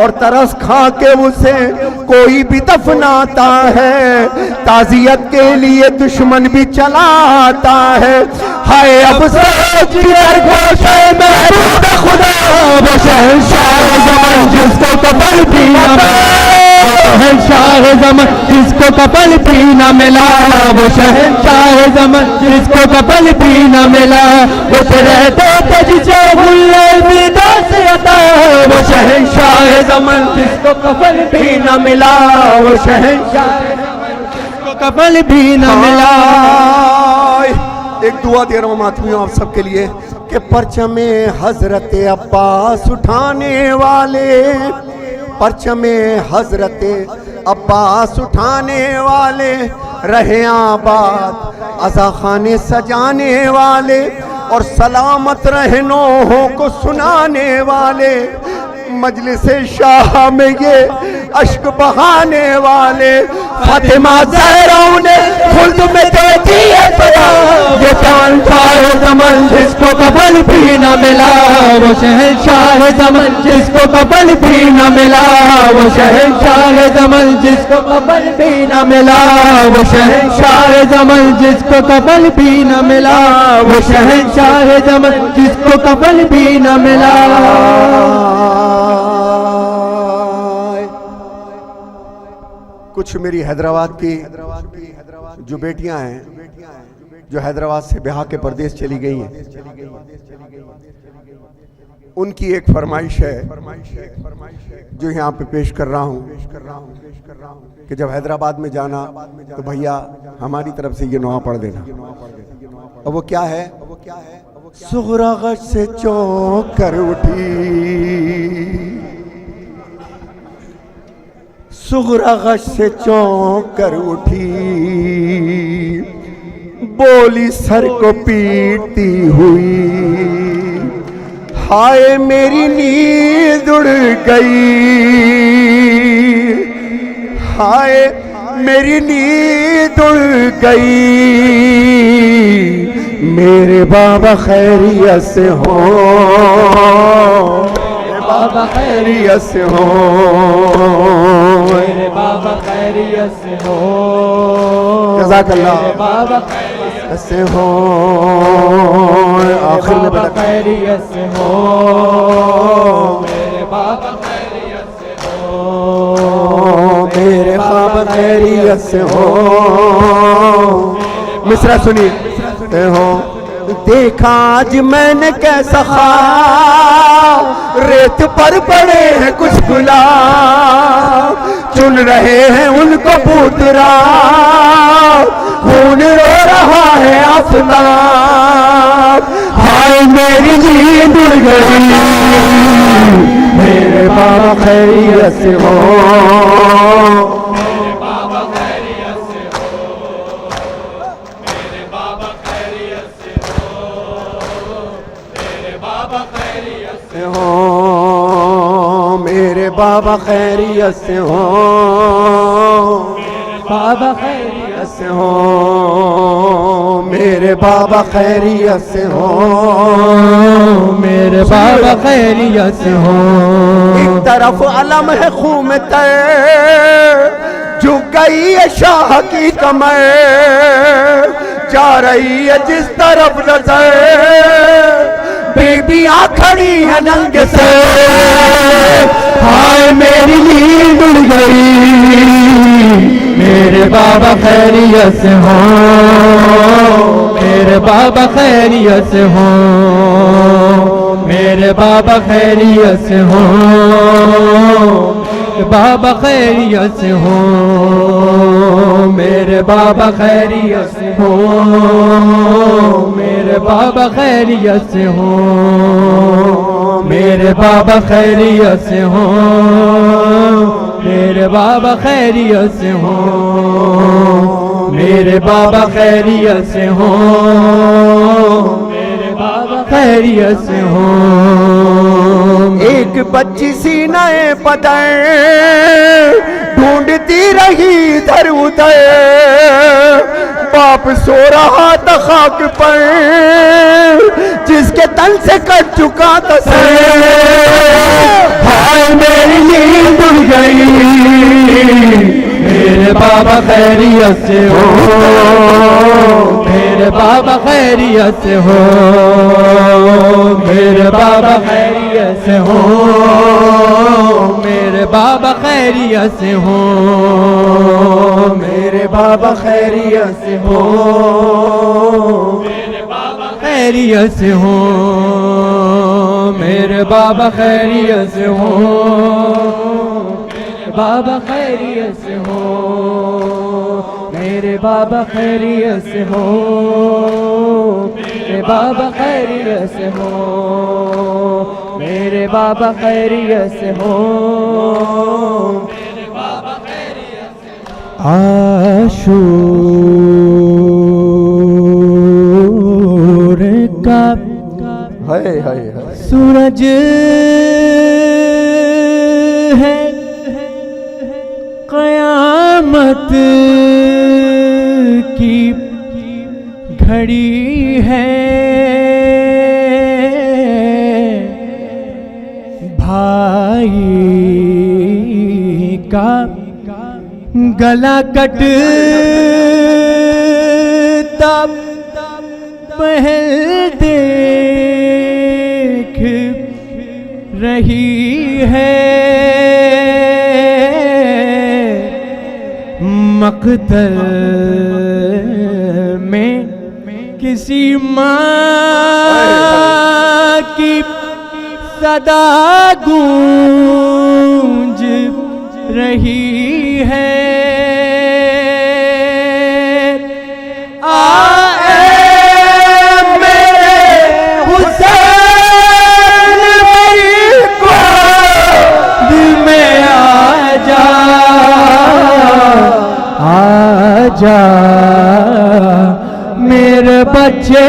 اور ترس کھا کے اسے کوئی بھی دفناتا ہے، تعزیت کے لیے دشمن بھی چلا آتا ہے۔ ہائے افسوس جگر گوشے محبوب خدا، وہ شہنشاہ زمان جس کو کفن بھی نہ ملا، شہنشاہ زمان جس کو کفن بھی نہ ملا، وہ شہنشاہ زمان جس کو کفن بھی نہ ملا، وہ رہتے تھے جسے بھولے الوداع سے عطا، وہ شہنشاہ زمان جس کو کفن بھی نہ ملا، وہ شہنشاہ زمان جس کو کفن بھی نہ ملا۔ ایک دعا دے رہا ہوں ماتمیوں آپ سب کے لیے کہ پرچم حضرت عباس اٹھانے والے، پرچم حضرت عباس اٹھانے والے، رہے آباد عزا خانے سجانے والے، اور سلامت رہے نوحوں کو سنانے والے، مجلس شاہ میں یہ اشک بہانے والے، فاطمہ زہرا انہیں خلد میں دیتی ہے پناہ، یہ شہنشاہ زمان جس کو کفن بھی نہ ملا، وہ شہنشاہ زمان جس کو کفن بھی نہ ملا، وہ شہنشاہ زمان جس کو کفن بھی نہ ملا، وہ شہنشاہ زمان جس کو کفن بھی نہ ملا، وہ شہنشاہ زمان جس کو کفن بھی نہ ملا۔ کچھ میری حیدرآباد کی جو بیٹیاں ہیں جو حیدرآباد سے بہا کے پردیس چلی گئی ہیں، ان کی ایک فرمائش ہے جو یہاں پہ پیش کر رہا ہوں کہ جب حیدرآباد میں جانا تو بھیا ہماری طرف سے یہ نعا پڑھ دینا۔ اور وہ کیا ہے؟ صغرا غش سے چونک کر اٹھی، صغرا غش سے چونک کر اٹھی، بولی سر کو پیٹتی ہوئی، ہائے میری نیند اڑ گئی، ہائے میری نیند اڑ گئی، میرے بابا خیریت سے ہوں، بابا خیریت سے ہوں، میرے بابا خیریت سے ہوں، جزاک اللہ، بابا خیریت سے ہوں، آخر میں بابا خیریت سے ہوں، میرے بابا خیریت سے ہوں، میرے بابا خیریت سے ہوں۔ مصرع سنیے ہوں، دیکھا آج میں نے کیسا خواب، ریت پر پڑے ہیں کچھ گلاب، چن رہے ہیں ان کو پوترا، خون رو رہا ہے آفتاب، ہائے میری نیند اڑ گئی، میرے بابا خیریت سے ہو، میرے بابا خیریت سے ہو، میرے بابا خیریت سے ہو، میرے بابا خیریت سے ہو، میرے بابا خیریت سے ہو، بابا خیریت سے ہو، میرے بابا خیریت سے ہو، میرے بابا خیریت سے ہو۔ ایک طرف علم ہے خون تر، جھک گئی ہے شاہ کی کمر، جا رہی ہے جس طرف نظر، بیبیاں کھڑی ہیں ننگ سے، ہائے میری نیند اڑ گئی، میرے بابا خیریت سے ہو، میرے بابا خیریت سے ہو، میرے بابا خیریت سے ہو، بابا خیریت سے ہو، میرے بابا خیریت سے ہو، میرے بابا خیریت سے ہو، میرے بابا خیریت سے ہو، میرے بابا خیریت سے ہو، میرے بابا خیریت سے ہو، میرے بابا خیریت سے ہو۔ ایک بچی سینہ پدر ڈھونڈتی رہی ادھر ادھر، باپ سو رہا تھا خاک پر جس کے تن سے کٹ چکا تھا سر، ہائے میری
میرے بابا خیریت سے ہو، میرے بابا خیریت سے ہو، میرے بابا خیریت سے ہو، میرے بابا خیریت سے ہو، میرے بابا خیریت سے ہو، میرے بابا خیریت سے ہو، میرے بابا خیریت سے ہو، بابا خیریت سے ہو، میرے بابا خیریت سے ہو، میرے بابا خیریت سے ہو، میرے بابا خیریت سے ہو، میرے بابا خیریت سے ہو۔ عاشور کا
ہائے ہائے
سورج ہے، قیامت کی گھڑی ہے، بھائی کا گلا کٹتا پہل دیکھ رہی ہے، مقتل میں کسی ماں کی صدا گونج رہی ہے، آجا میرے بچے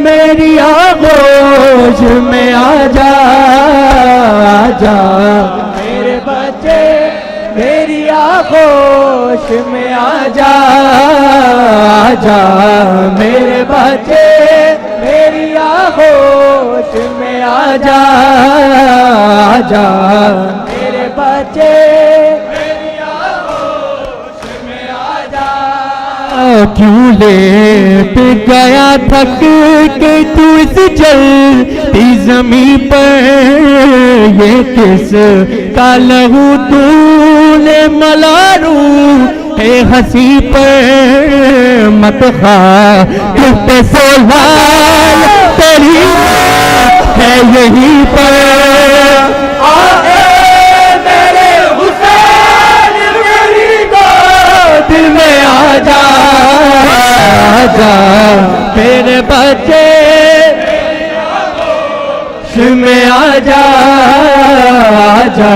میری آغوش میں آجا، آجا میرے بچے میری آغوش میں آجا، آجا میرے بچے میری آغوش میں آجا، آجا میرے بچے کیوں لیٹ گیا تھک کے تو اس جلتی زمین پر، یہ کس کا لہو تو نے ملارو ہے ہنسی پر، مت خواہ پہ سولان تیری ہے یہی پر، دل میں آجا، آجا میرے بچے میں آجا، آجا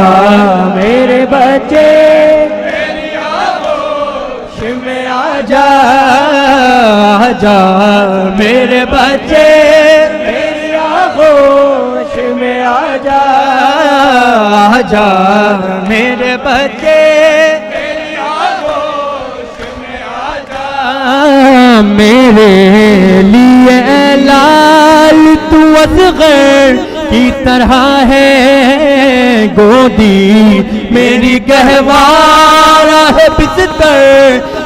میرے بچے میں آجا، آجا میرے بچے میری آغوش میں آجا، آجا میرے بچے میرے لیے لال تو اصغر کی طرح ہے، گودی میری گہوارہ ہے بستر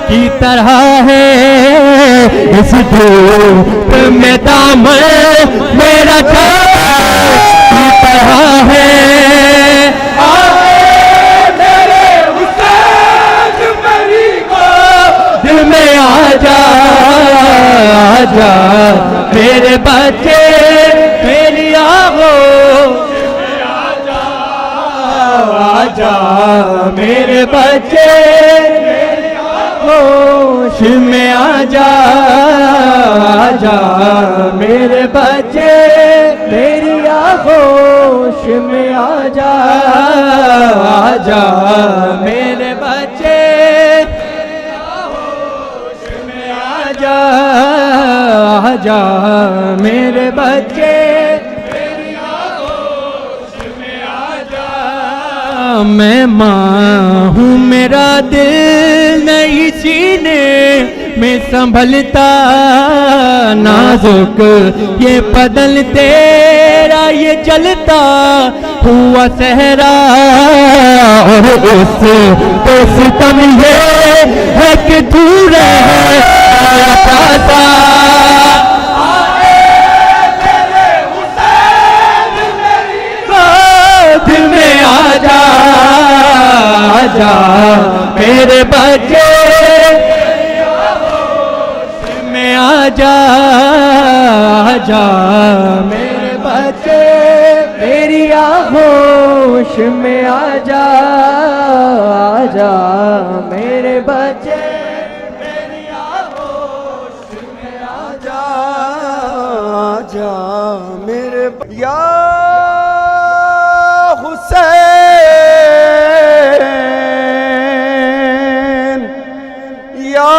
کی طرح ہے، اس دھوپ میں دامن میرا چھایا کی طرح ہے، میں آجا، آجا میرے بچے میری آغوش میں آجا، آجا میرے بچے میری آغوش میں آجا، آجا میرے بچے میری آغوش میں آجا، آجا میرے بچے آجا میرے بچے میری آغوش میں آجا، میں ماں ہوں میرا دل نہیں سینے میں سنبھلتا، نازک یہ بدن تیرا یہ چلتا ہوا صحرا، اور اس پہ ستم یہ ہے کہ دور ہے پاتا دل میں آجا آجا میرے بچے دل میں آجا آجا میرے بچے میری آغوش میں آجا آجا میرے بچے میری آغوش میں آجا
آجا میرے یا حسین یا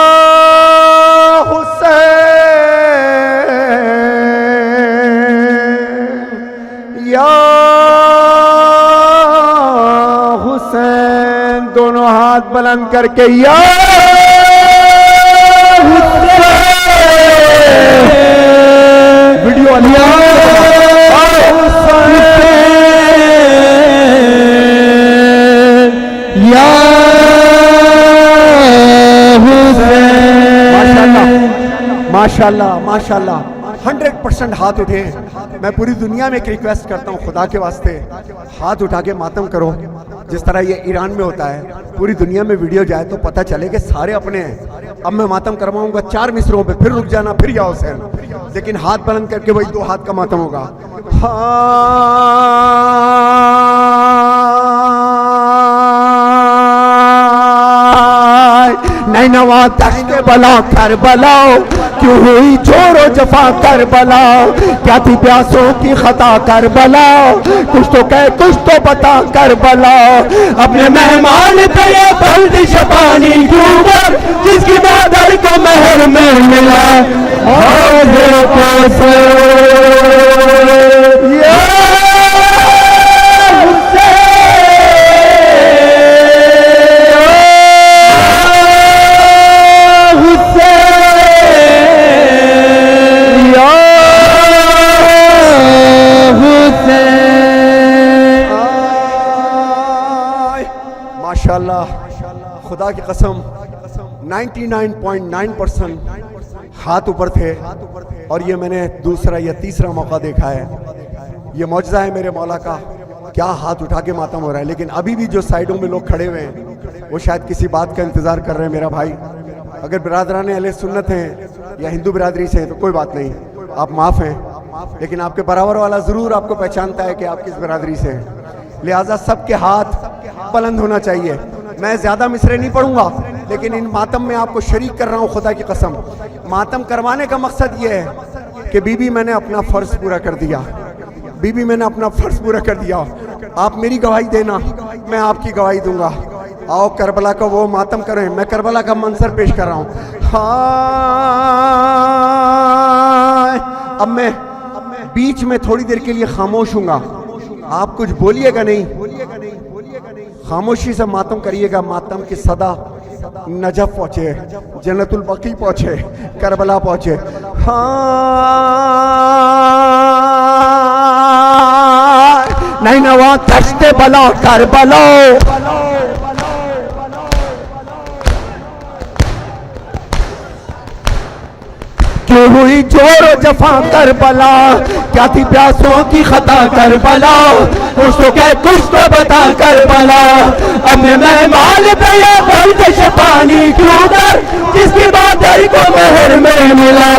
حسین یا حسین دونوں ہاتھ بلند کر کے یا حسین ویڈیو یا ماشاءاللہ ماشاءاللہ 100% ہاتھ اٹھے. میں پوری دنیا میں ایک ریکویسٹ کرتا ہوں خدا کے واسطے ہاتھ اٹھا کے ماتم کرو جس طرح یہ ایران میں ہوتا ہے. پوری دنیا میں ویڈیو جائے تو پتہ چلے کہ سارے اپنے ہیں. اب میں ماتم کرواؤں گا 4 مصروں پہ پھر رک جانا پھر یا حسین لیکن ہاتھ بلند کر کے وہی 2 ہاتھ کا ماتم ہوگا. نینوا دشت بلا کربلا کیوں ہوئی چور و جفا کربلا کیا تھی پیاسوں کی خطا کربلا کچھ تو کہہ کچھ تو بتا کربلا اپنے مہمان پہ یہ بلدش پانی کیوں کر جس کی مادر کو مہر میں ملا حاضر کوثر یا خدا کی قسم 99.9% ہاتھ اوپر تھے اور یہ میں نے دوسرا یا تیسرا موقع دیکھا ہے. یہ معجزہ ہے میرے مولا کا. کیا ہاتھ اٹھا کے ماتم ہو رہا ہے. لیکن ابھی بھی جو سائیڈوں میں لوگ کھڑے ہوئے ہیں وہ شاید کسی بات کا انتظار کر رہے ہیں. میرا بھائی اگر برادران اہل سنت ہیں یا ہندو برادری سے ہیں تو کوئی بات نہیں, آپ معاف ہیں. لیکن آپ کے برابر والا ضرور آپ کو پہچانتا ہے کہ آپ کس برادری سے ہیں. لہٰذا سب کے ہاتھ بلند ہونا چاہیے. میں زیادہ مصرے نہیں پڑھوں گا لیکن ان ماتم میں آپ کو شریک کر رہا ہوں خدا کی قسم. ماتم کروانے کا مقصد یہ ہے کہ بی بی میں نے اپنا فرض پورا کر دیا. بی بی میں نے اپنا فرض پورا کر دیا. آپ میری گواہی دینا, میں آپ کی گواہی دوں گا. آؤ کربلا کا وہ ماتم کریں. میں کربلا کا منظر پیش کر رہا ہوں. اب میں بیچ میں تھوڑی دیر کے لیے خاموش ہوں گا. آپ کچھ بولیے گا نہیں, خاموشی سے ماتم کریے گا. ماتم کی صدا نجف پہنچے, جنت البقیع پہنچے, کربلا پہنچے. نینوا دشت بلا کربلا کیوں ہوئی چور و جفا کربلا کیا تھی پیاسوں کی خطا کربلا کچھ تو کہہ کچھ تو بتا کربلا اپنے مہمان پہ یہ بلدش پانی کیوں کر جس کی مادر کو مہر میں ملا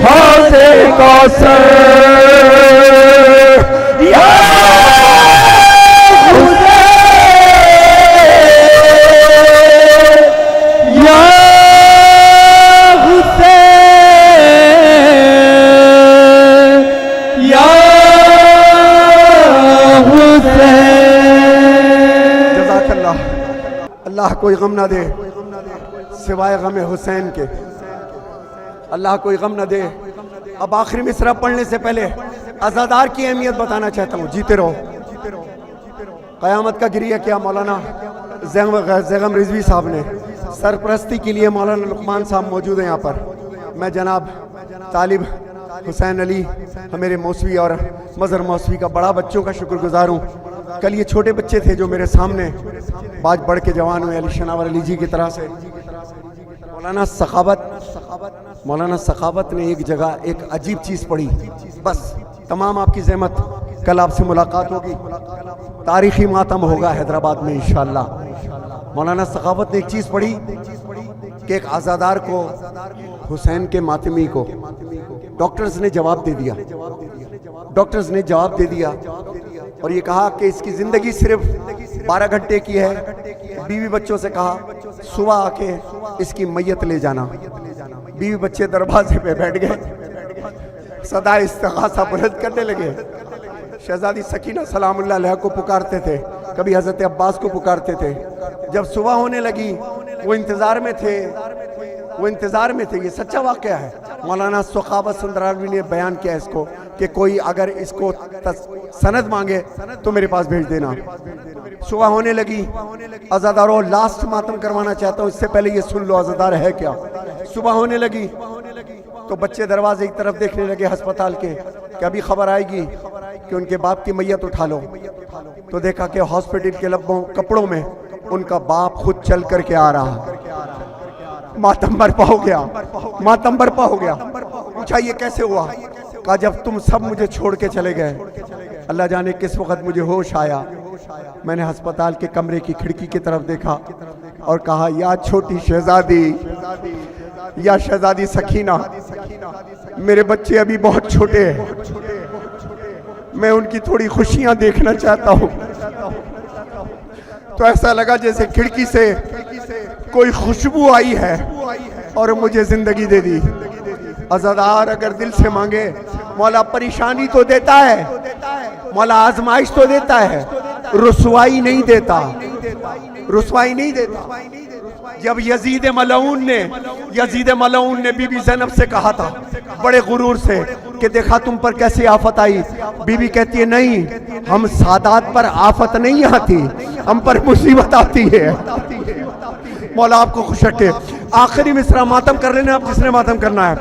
حوض کوثر یا اللہ کوئی غم نہ دے سوائے غم حسین کے. اللہ کوئی غم نہ دے. اب آخری مصرع پڑھنے سے پہلے عزادار کی اہمیت بتانا چاہتا ہوں. جیتے رہو. قیامت کا گریہ کیا مولانا زیغم رضوی صاحب نے. سرپرستی کے لیے مولانا لقمان صاحب موجود ہیں یہاں پر. میں جناب طالب حسین علی میرے موسوی اور مظہر موسوی کا بڑا بچوں کا شکر گزار ہوں. کل یہ چھوٹے بچے تھے جو میرے سامنے آج بڑھ کے جوان ہوئے، علی شناور علی جی کی طرح سے. مولانا سخاوت نے ایک جگہ ایک عجیب چیز پڑھی. بس تمام آپ کی زحمت، کل آپ سے ملاقات ہوگی، تاریخی ماتم ہوگا حیدرآباد میں انشاءاللہ. مولانا سخاوت نے ایک چیز پڑھی کہ ایک عزادار کو، حسین کے ماتمی کو ڈاکٹرز نے جواب دے دیا. ڈاکٹرز نے جواب دے دیا اور یہ کہا کہ اس کی زندگی صرف 12 گھنٹے کی ہے. بیوی بچوں سے کہا صبح آ کے اس کی میت لے جانا. بیوی بچے دروازے پہ بیٹھ گئے، صدا استغاثہ بلند کرنے لگے. شہزادی سکینہ سلام اللہ علیہ کو پکارتے تھے، کبھی حضرت عباس کو پکارتے تھے. جب صبح ہونے لگی وہ انتظار میں تھے. یہ سچا واقعہ ہے. مولانا سخاوت سندرانوی نے بیان کیا اس کو کہ کوئی اگر اس کو سند مانگے تو میرے پاس بھیج دینا. صبح ہونے لگی، عزاداروں لاسٹ ماتم کروانا چاہتا ہوں، اس سے پہلے یہ سن لو عزادار ہے کیا. صبح ہونے لگی تو بچے دروازے کی طرف دیکھنے لگے ہسپتال کے کہ ابھی خبر آئے گی کہ ان کے باپ کی میت اٹھا لو. تو دیکھا کہ ہاسپٹل کے کپڑوں میں ان کا باپ خود چل کر کے آ رہا. ماتم برپا ہو گیا. پوچھا یہ کیسے ہوا؟ کہا جب تم سب مجھے چھوڑ کے چلے گئے، اللہ جانے کس وقت مجھے ہوش آیا. میں نے ہسپتال کے کمرے کی کھڑکی کی طرف دیکھا اور کہا یا چھوٹی شہزادی، یا شہزادی سکینہ، میرے بچے ابھی بہت چھوٹے ہیں، میں ان کی تھوڑی خوشیاں دیکھنا چاہتا ہوں. تو ایسا لگا جیسے کھڑکی سے کوئی خوشبو آئی ہے اور مجھے زندگی دے دی. عزادار اگر دل سے مانگے مولا پریشانی تو دیتا ہے، مولا آزمائش تو دیتا ہے، رسوائی نہیں دیتا. جب یزید ملعون نے بی بی زینب سے کہا تھا بڑے غرور سے کہ دیکھا تم پر کیسے آفت آئی، بی بی کہتی ہے نہیں، ہم سادات پر آفت نہیں آتی، ہم پر مصیبت آتی ہے. مولا آپ کو خوش رکھے. آخری مصرع ماتم کر لینا آپ جس نے ماتم کرنا ہے.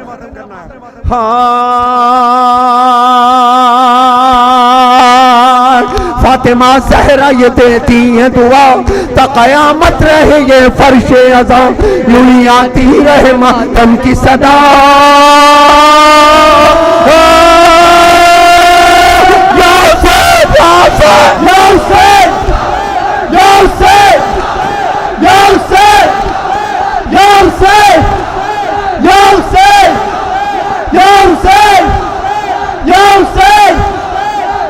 فاطمہ زہرا یہ دیتی ہیں دعا تا قیامت رہے یہ فرش عزا، یوں ہی آتی رہے ماتم کی صدا. یا حسین یا حسین یا حسین یا حسین یا حسین یا حسین یا حسین یا حسین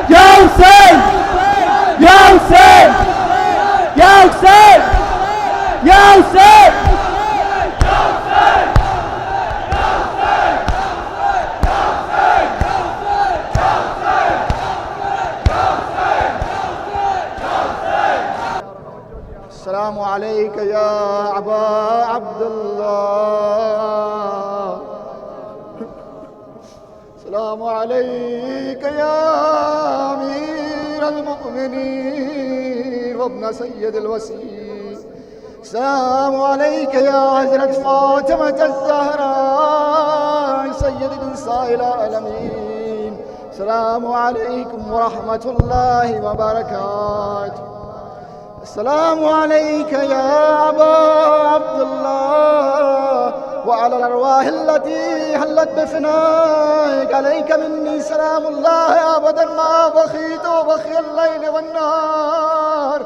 یا حسین یا حسین یا حسین یا حسین یا حسین.
السلام عليك يا أبا عبد الله، السلام عليك يا أمير المؤمنين وابن سيد الوسيم، السلام عليك يا حضرة فاطمة الزهراء سيد نساء العالمين، السلام عليكم ورحمة الله وبركاته. السلام عليك يا أبا عبد الله وعلى الأرواح التي حلت بفنائك، عليك مني سلام الله أبدا ما بخيت وبخي الليل والنهار،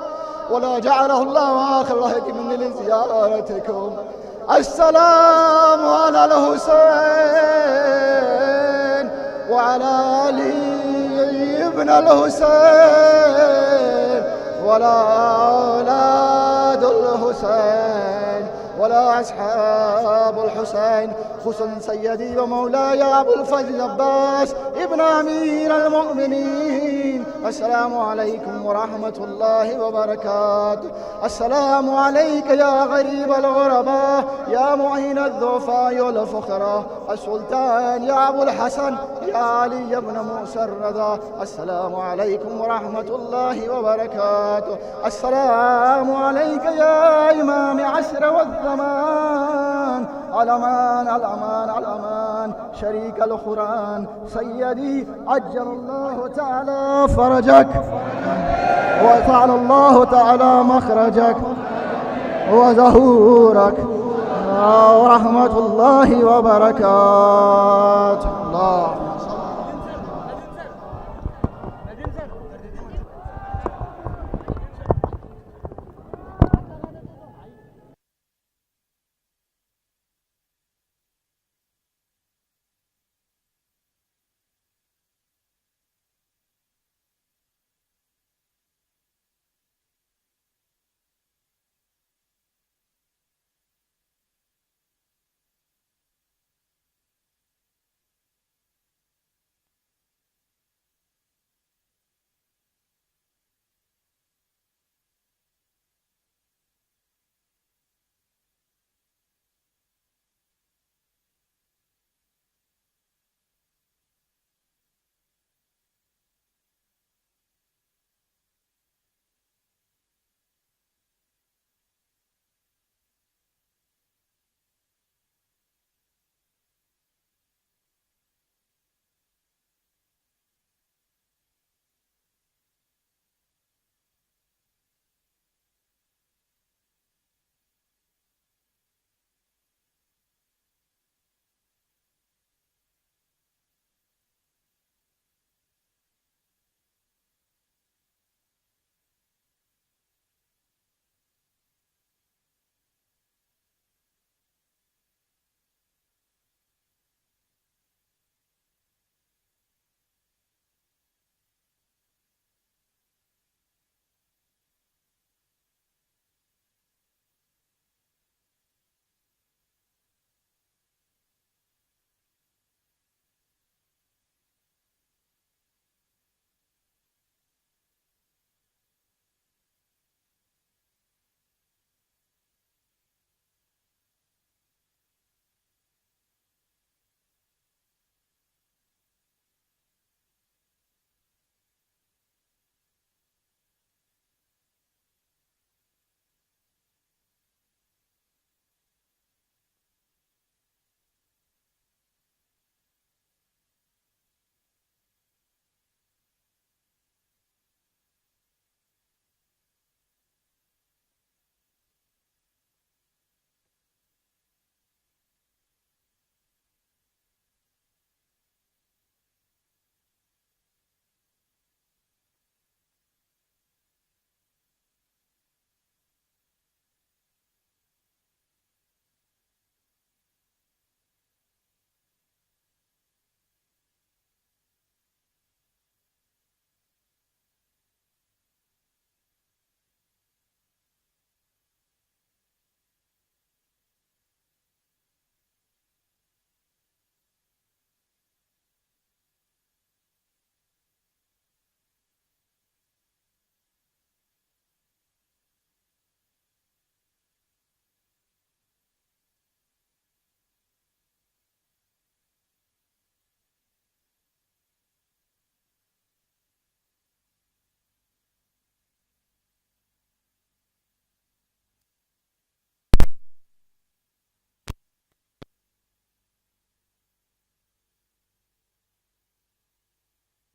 ولا جعله الله آخر رهدي مني لزيارتكم. السلام على الحسين وعلى علي ابن الحسين ولا أولاد الحسين ولا أصحاب الحسين، خصوصا سيدي ومولاي أبو الفضل عباس ابن أمير المؤمنين. السلام عليكم ورحمة الله وبركاته. السلام عليك يا غريب الغرباء، يا معين الضعفاء والفقراء، السلطان يا أبو الحسن يا علي بن موسى الرضا. السلام عليكم ورحمة الله وبركاته. السلام عليك يا إمام عصر والزمان، الأمان الأمان الأمان شريك القرآن سيدي عجل الله تعالى فرجك وجعل الله تعالى مخرجك وظهورك ورحمة الله وبركاته. الله